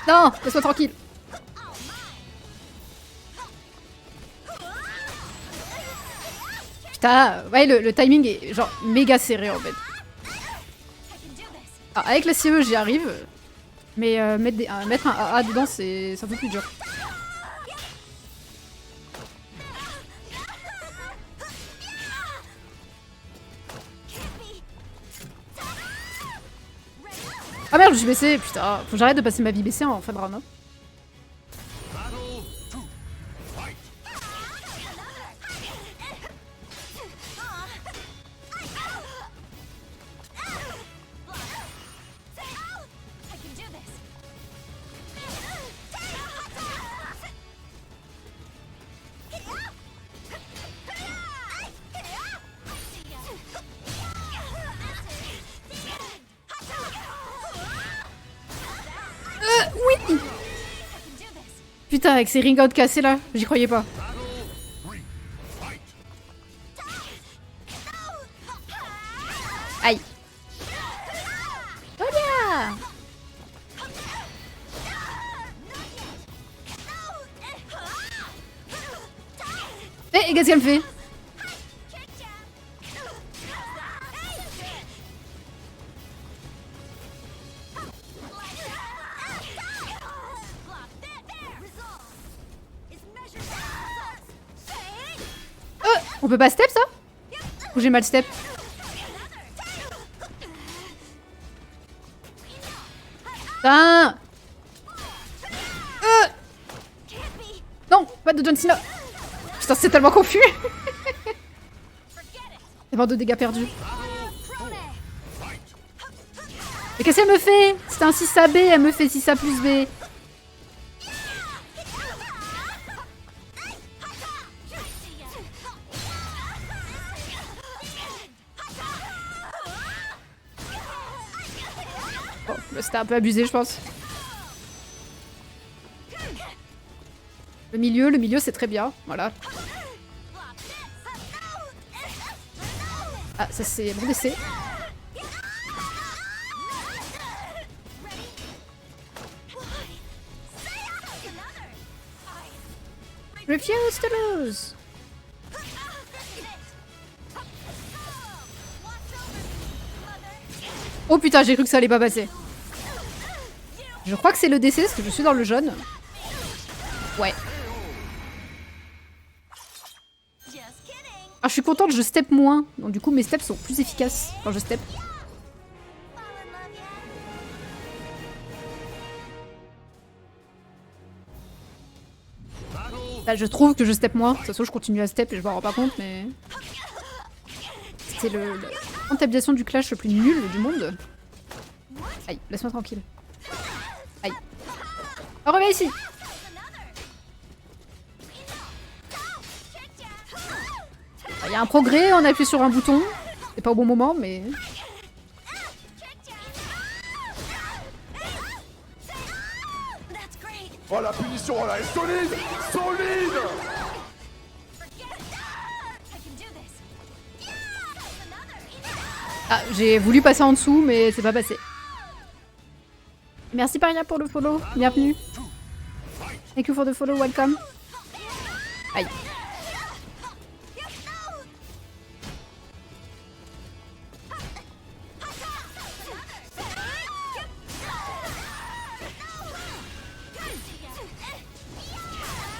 Speaker 1: Non, laisse-moi tranquille. Putain, ouais, le timing est genre méga serré en fait. Alors, avec la CE, j'y arrive. Mais mettre un AA dedans, c'est un peu plus dur. Ah merde, je suis baissée, putain. Faut que j'arrête de passer ma vie baissée en fin de round. Hein. Oui. Putain, avec ces ring out cassés là, j'y croyais pas. Aïe. Voilà. Eh, qu'est-ce qu'elle me fait? On peut pas step ça? Ou j'ai mal step? Putain! Non, pas de John Cena! Putain, c'est tellement confus! Tellement de dégâts perdus. Mais qu'est-ce qu'elle me fait? C'était un 6AB, elle me fait 6A plus B. Bon, c'était un peu abusé, je pense. Le milieu c'est très bien, voilà. Ah, ça c'est bon décès. Refuse to lose. Oh putain, j'ai cru que ça allait pas passer. Je crois que c'est le décès parce que je suis dans le jaune. Ouais. Ah, je suis contente, je step moins. Donc du coup, mes steps sont plus efficaces quand je step. Là, je trouve que je step moins. De toute façon, je continue à step et je m'en rends pas compte, mais... C'est la rentabilisation du clash le plus nul du monde. Aïe, laisse-moi tranquille. Aïe. Oh, reviens ici. Il y a un progrès, on a appuyé sur un bouton. C'est pas au bon moment, mais...
Speaker 3: Oh, la punition, là, est solide! Solide!
Speaker 1: Ah, j'ai voulu passer en dessous, mais c'est pas passé. Merci Paria pour le follow, bienvenue. Thank you for the follow, welcome. Aïe.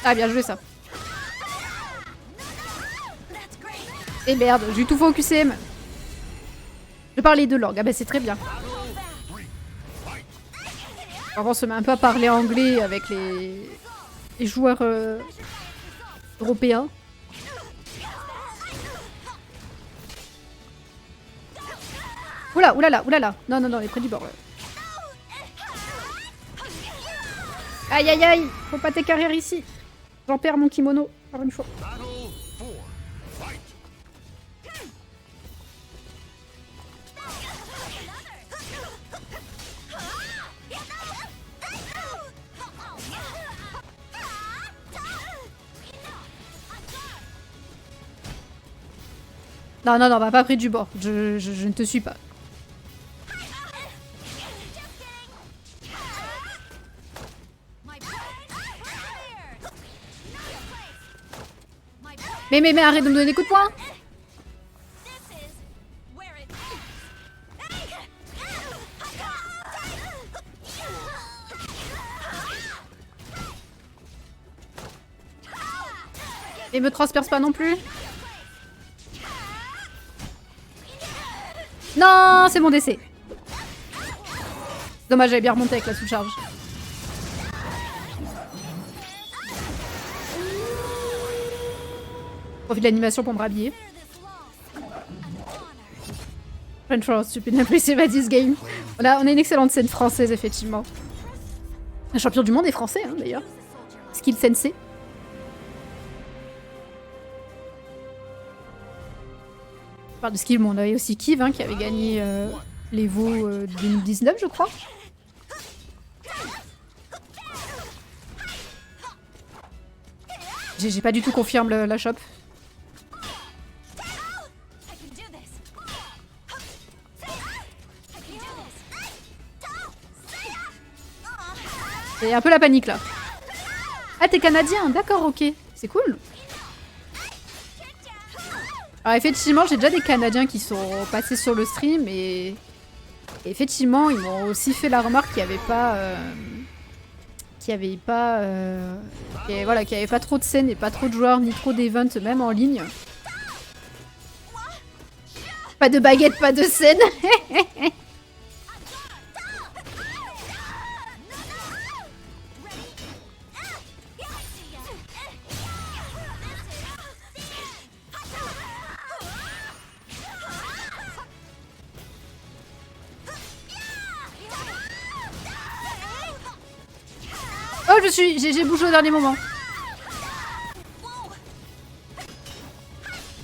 Speaker 1: Ah, bien joué ça. Et merde, j'ai eu tout faux au QCM. Je parle les deux langues, ah bah c'est très bien. Alors on se met un peu à parler anglais avec les joueurs européens. Oula, oulala, oulala. Non, non, non, les près du bord. Aïe, aïe, aïe. Faut pas tes carrières ici. J'en perds mon kimono, par une fois. Non, non, non, bah pas pris du bord. Je ne te suis pas. Mais arrête de me donner des coups de poing. Et me transperce pas non plus. Non, c'est mon décès. Dommage, j'avais bien remonté avec la sous-charge. Profite de l'animation pour me rhabiller. Friend for stupid never save at this game. On a une excellente scène française, effectivement. Un champion du monde est français, hein, d'ailleurs. Skill Sensei. On parle de skill, mais on avait aussi Kiv, hein, qui avait gagné l'Evo 2019, je crois. J'ai pas du tout confirmé la shop. C'est un peu la panique là. Ah, t'es canadien, d'accord, ok. C'est cool. Alors effectivement, j'ai déjà des Canadiens qui sont passés sur le stream et effectivement, ils m'ont aussi fait la remarque qu'il n'y avait pas... voilà, qu'il n'y avait pas trop de scènes et pas trop de joueurs, ni trop d'events, même en ligne. Pas de baguette, pas de scène. Oh, j'ai bougé au dernier moment.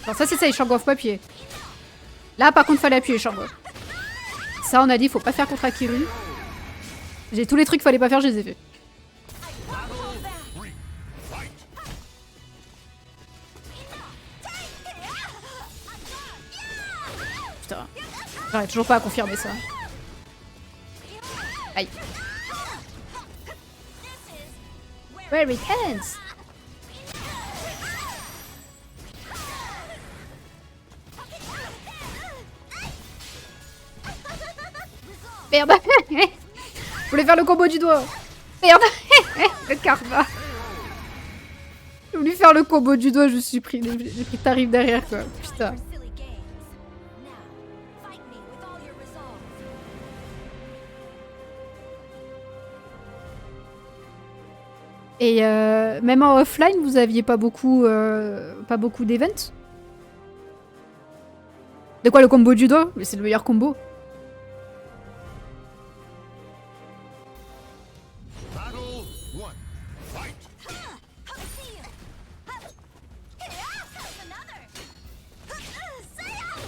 Speaker 1: Alors ça c'est ça, il Shang of pas appuyer. Là par contre fallait appuyer Shang. Ça on a dit faut pas faire contre Akiru. J'ai tous les trucs qu'il fallait pas faire, je les ai fait. Putain, j'arrive toujours pas à confirmer ça. Aïe. Where it ends. Merde. Je voulais faire le combo du doigt. Merde. Le karma. J'ai voulu faire le combo du doigt, je suis pris. J'ai pris tarif derrière quoi. Putain. Et même en offline, vous aviez pas beaucoup d'events? De quoi le combo du doigt? Mais c'est le meilleur combo.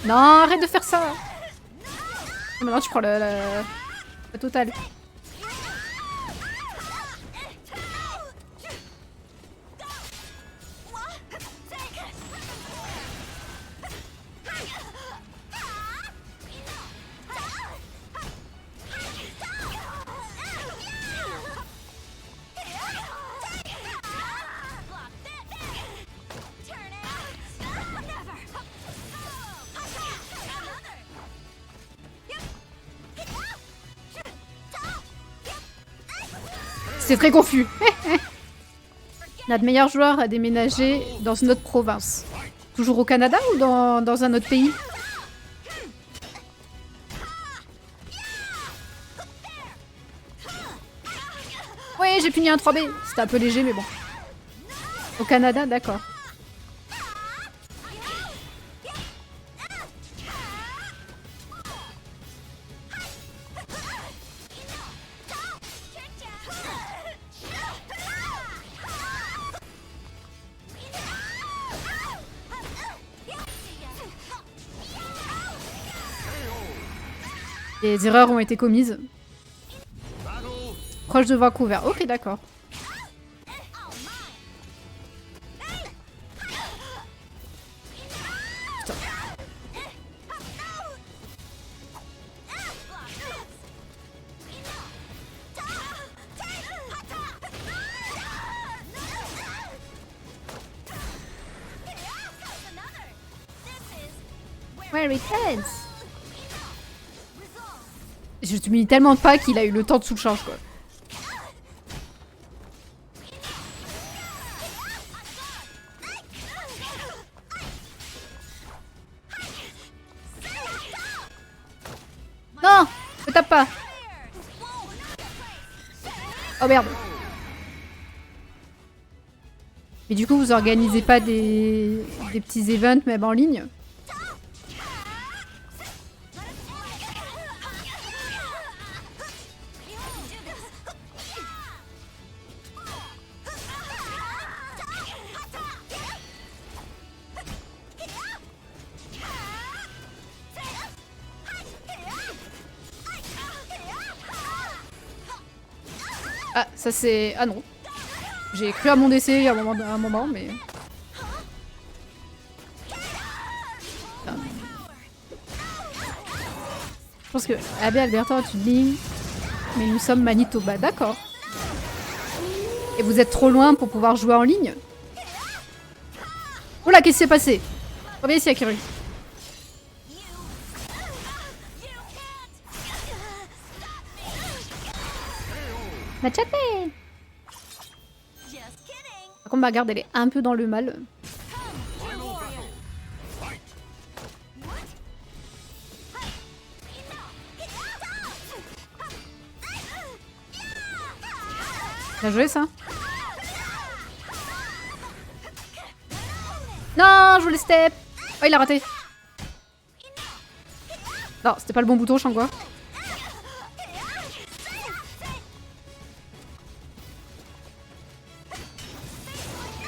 Speaker 1: Non, arrête de faire ça. Maintenant tu prends la totale. C'est très confus. Notre meilleur joueur a déménagé dans une autre province. Toujours au Canada ou dans un autre pays? Oui, j'ai puni un 3B. C'était un peu léger, mais bon. Au Canada, d'accord. Des erreurs ont été commises. Proche de Vancouver. Ok, d'accord. Putain. Where it ends. Je te mis tellement pas qu'il a eu le temps de sous-charge quoi. Non, me tape pas. Oh merde. Mais du coup, vous organisez pas des petits events même en ligne? Ah, ça c'est... Ah non. J'ai cru à mon décès à un moment, mais... Ah. Je pense que... Abbé Alberta, tu dis... Mais nous sommes Manitoba, d'accord. Et vous êtes trop loin pour pouvoir jouer en ligne? Oula, qu'est-ce qui s'est passé? Reviens ici, Akiru. Machete! Par contre, ma garde, elle est un peu dans le mal. Bien joué, ça. Non, je voulais step. Oh, il a raté. Non, c'était pas le bon bouton, Shangwa.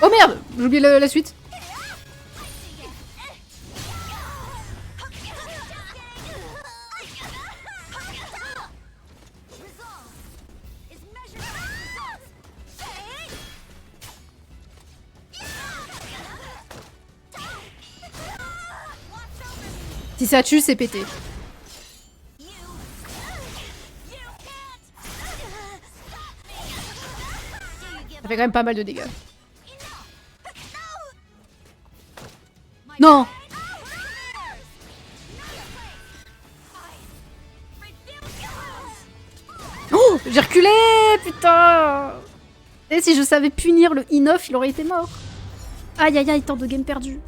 Speaker 1: Oh merde, j'ai oublié la suite. Si ça tue, c'est pété. Ça fait quand même pas mal de dégâts. Non! Oh! J'ai reculé! Putain! Et si je savais punir le I9, il aurait été mort. Aïe aïe aïe, tant de games perdus.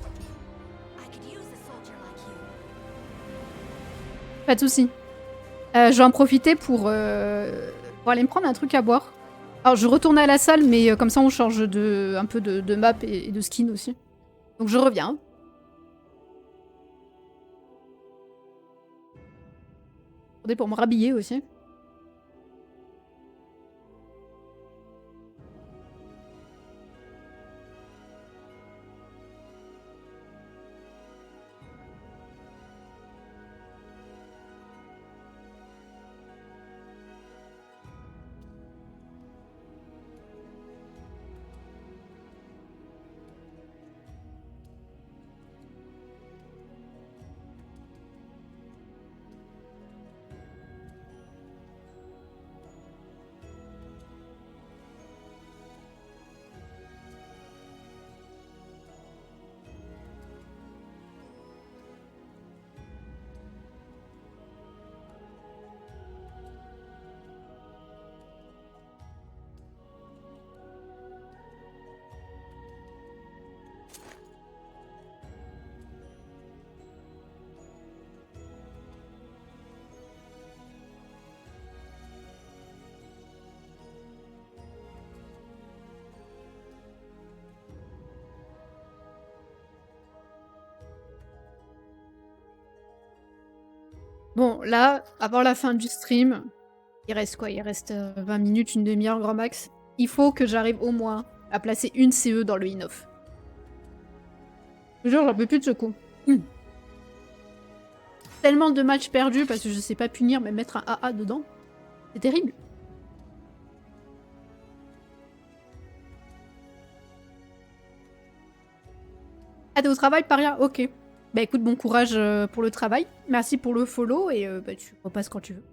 Speaker 1: Pas de soucis. Je vais en profiter pour aller me prendre un truc à boire. Alors je retourne à la salle, mais comme ça on change un peu de map et de skin aussi. Donc je reviens. Attendez pour me rhabiller aussi. Bon, là, avant la fin du stream, il reste quoi? Il reste 20 minutes, une demi-heure grand max. Il faut que j'arrive au moins à placer une CE dans le I9. Je vous jure, j'en peux plus de ce coup. Tellement de matchs perdus parce que je sais pas punir, mais mettre un AA dedans. C'est terrible. Ah, t'es au travail, Paria? Ok. Bah écoute, bon courage pour le travail. Merci pour le follow et bah, tu repasses quand tu veux.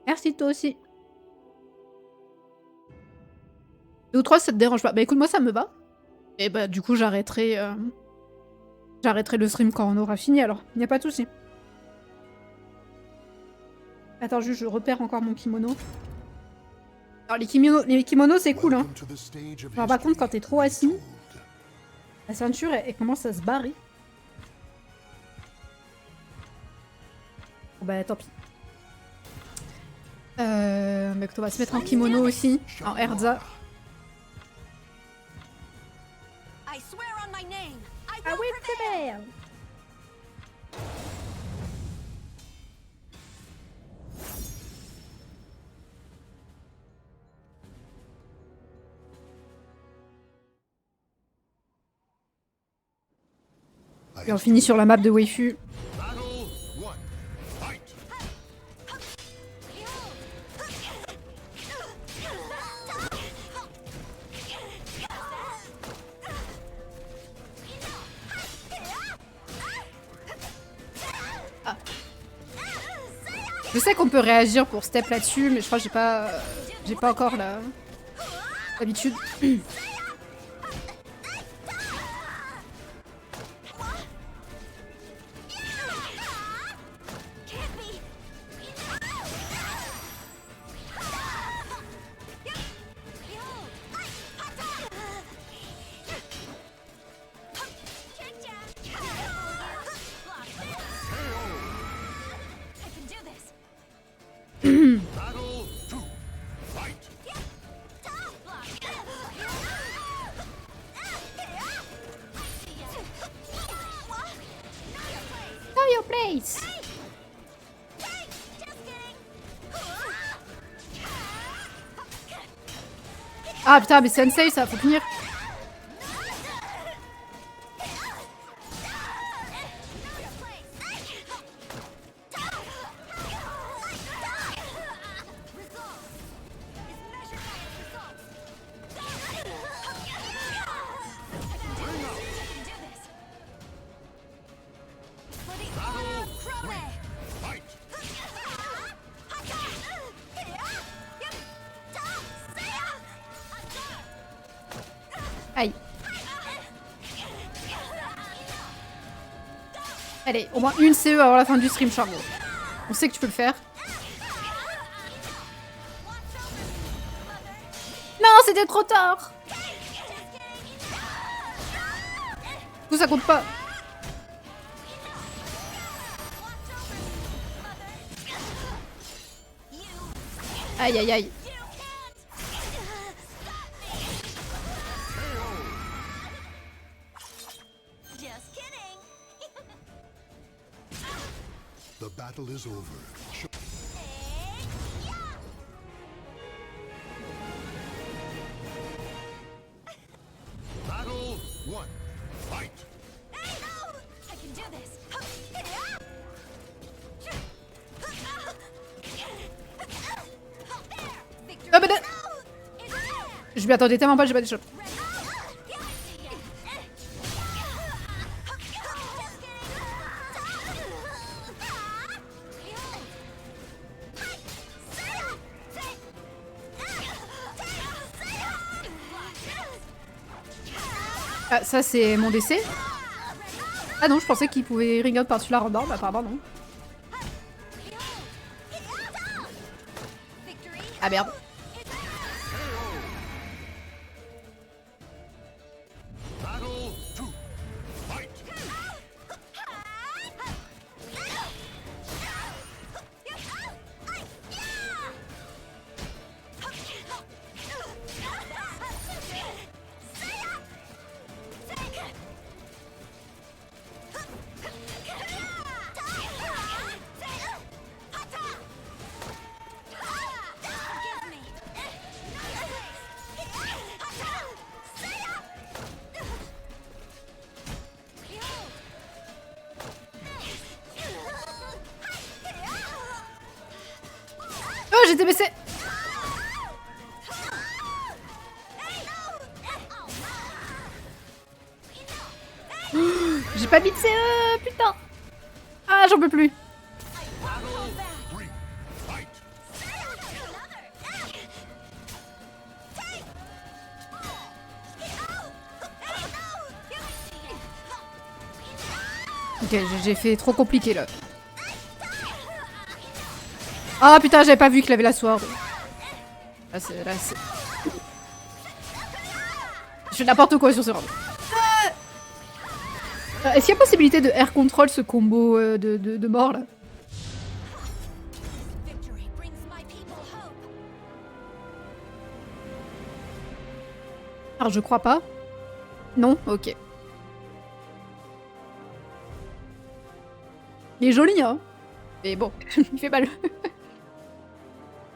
Speaker 1: Merci toi aussi. 2 ou 3, ça te dérange pas? Bah écoute, moi ça me va. Et bah du coup, j'arrêterai J'arrêterai le stream quand on aura fini alors, il n'y a pas de souci. Attends, juste je repère encore mon kimono. Alors les kimonos c'est cool hein.
Speaker 2: Welcome to the stage of
Speaker 1: Alors par contre quand t'es trop assis,
Speaker 2: history told.
Speaker 1: la ceinture elle commence à se barrer. Bon, bah tant pis. Mais écoute, on va se mettre en kimono aussi, en Erza.
Speaker 4: I swear on my name, I
Speaker 1: Ah
Speaker 4: will
Speaker 1: oui,
Speaker 4: prevail.
Speaker 1: préfère. Et on finit sur la map de Weifu.
Speaker 2: Battle 1. Fight!
Speaker 1: Je sais qu'on peut réagir pour step là-dessus, mais je crois que j'ai pas encore l'habitude.
Speaker 4: Can't be. I can do this.
Speaker 2: Battle 2. Fight!
Speaker 1: Know your place. Ah putain, mais Sensei, ça faut tenir.
Speaker 2: Fight!
Speaker 1: Aïe. Allez, au moins une CE avant la fin du stream, Charles. On sait que tu peux le faire. Non, c'était trop tard. Tout ça compte pas. Aïe aïe aïe.
Speaker 4: Just kidding.
Speaker 2: The battle is over. Battle 1. Fight!
Speaker 4: I can do this. Victory.
Speaker 1: Ah bah, je m'y attendais tellement pas, j'ai pas des chocs. Ah, ça c'est mon décès. Ah non, je pensais qu'il pouvait ring out par-dessus la rebord, bah apparemment non. Ah merde.
Speaker 2: Battle 2. Fight!
Speaker 1: Oh, j'étais baissé. J'ai pas mis de CE, putain. Ah, j'en peux plus.
Speaker 2: 3. Fight!
Speaker 1: Ok, j'ai fait trop compliqué là. Ah putain, j'avais pas vu qu'il avait la sword. Là c'est... Je fais n'importe quoi sur ce round. Est-ce qu'il y a possibilité de air control ce combo de mort là?
Speaker 4: Victory brings my people hope.
Speaker 1: Alors je crois pas. Non? Ok. Il est joli hein. Mais bon, il fait mal.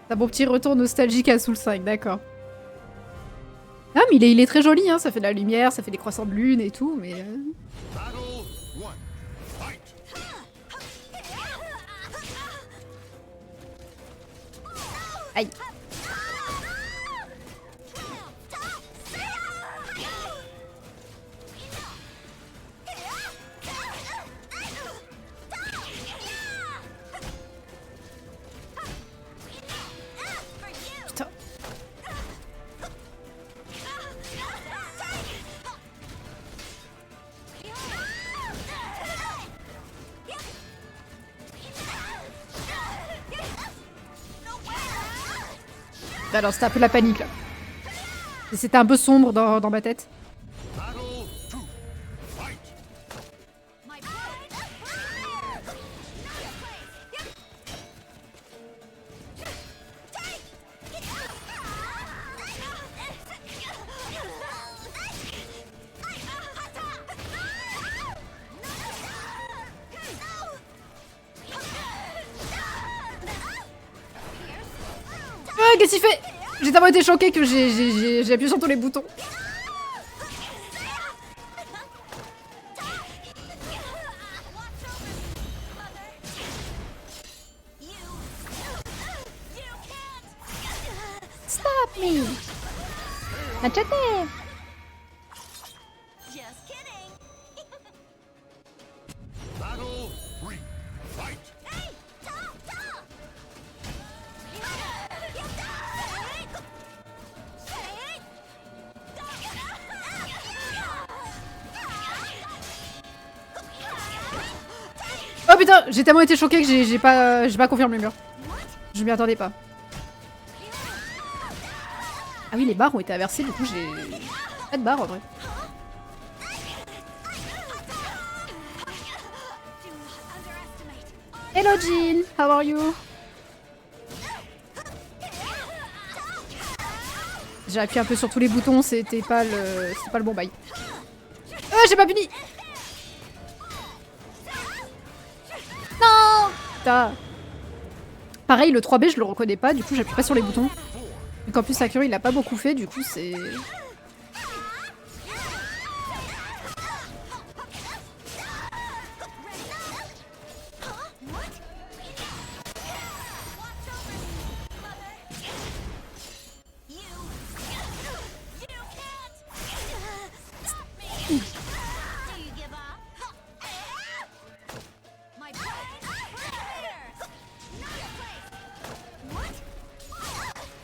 Speaker 1: C'est un bon petit retour nostalgique à Soul 5, d'accord. Ah mais il est très joli hein, ça fait de la lumière, ça fait des croissants de lune et tout, mais...
Speaker 2: Battle 1. Fight.
Speaker 1: Aïe. Putain. Alors c'était un peu la panique là. C'était un peu sombre dans ma tête.
Speaker 2: Battle 2. Fight.
Speaker 4: My
Speaker 1: Ah, qu'est-ce qu'il fait? J'ai tellement été choquée que j'ai appuyé sur tous les boutons. Stop me! Machete!
Speaker 4: Just kidding.
Speaker 2: Battle 3. Fight.
Speaker 4: Hey, stop, stop.
Speaker 1: Oh putain, j'ai tellement été choquée que j'ai pas confirmé le mur. Je m'y attendais pas. Ah oui, les barres ont été inversées, du coup j'ai pas de barres en vrai. Hello Jean, how are you? J'ai appuyé un peu sur tous les boutons, c'était pas le bon bail. J'ai pas fini. Non. Putain. Pareil, le 3B je le reconnais pas, du coup j'appuie pas sur les boutons. Donc en plus Sakura il l'a pas beaucoup fait, du coup c'est...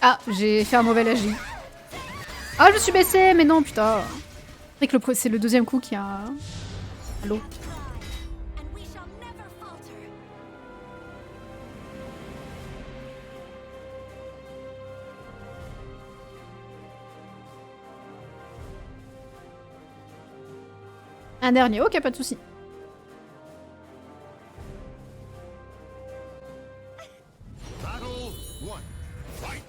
Speaker 1: Ah, j'ai fait un mauvais lagi. Ah, je me suis baissée, mais non, putain. C'est vrai que c'est le deuxième coup qui a... à l'eau. Un dernier, ok, pas de soucis.
Speaker 2: Battle 1. Fight.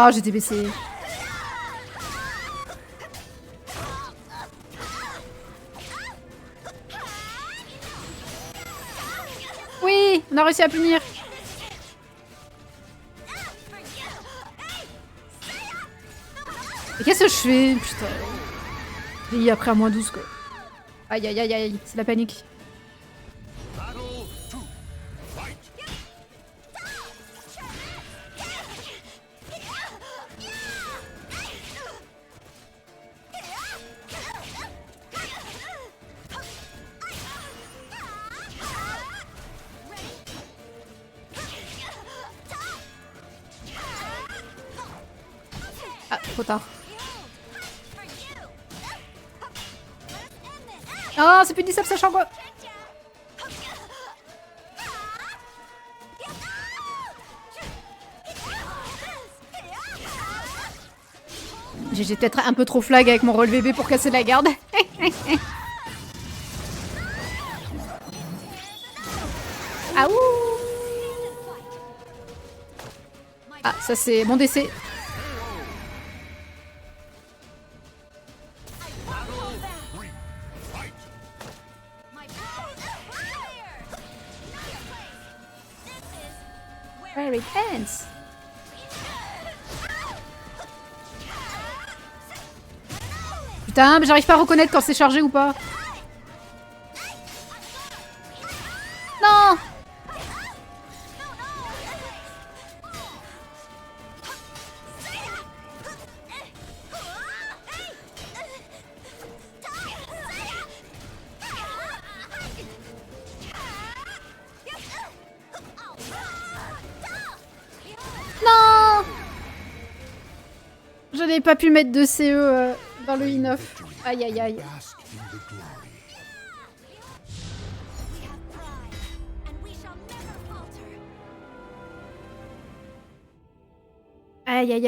Speaker 1: Ah, j'étais baissée. Oui, on a réussi à punir. Mais qu'est-ce que je fais? Putain. J'ai après à moins 12 quoi. Aïe aïe aïe aïe, c'est la panique.
Speaker 2: Battle 2. Fight.
Speaker 1: Ah, trop tard.
Speaker 4: For you. Let's end this.
Speaker 1: Ah, c'est plus du sable, ça change quoi. J'ai peut-être un peu trop flag avec mon relevé B pour casser la garde. Ah ouh. Ah, ça c'est mon décès.
Speaker 4: My people here. Know your place. This is where
Speaker 1: Where it ends. Putain, mais j'arrive pas à reconnaître quand c'est chargé ou pas. Non. Non. Je n'ai pas pu mettre de CE dans le I9. Aïe aïe aïe.
Speaker 2: Bask in the glory.
Speaker 4: we have pride, and we shall never falter.
Speaker 1: Aïe aïe aïe.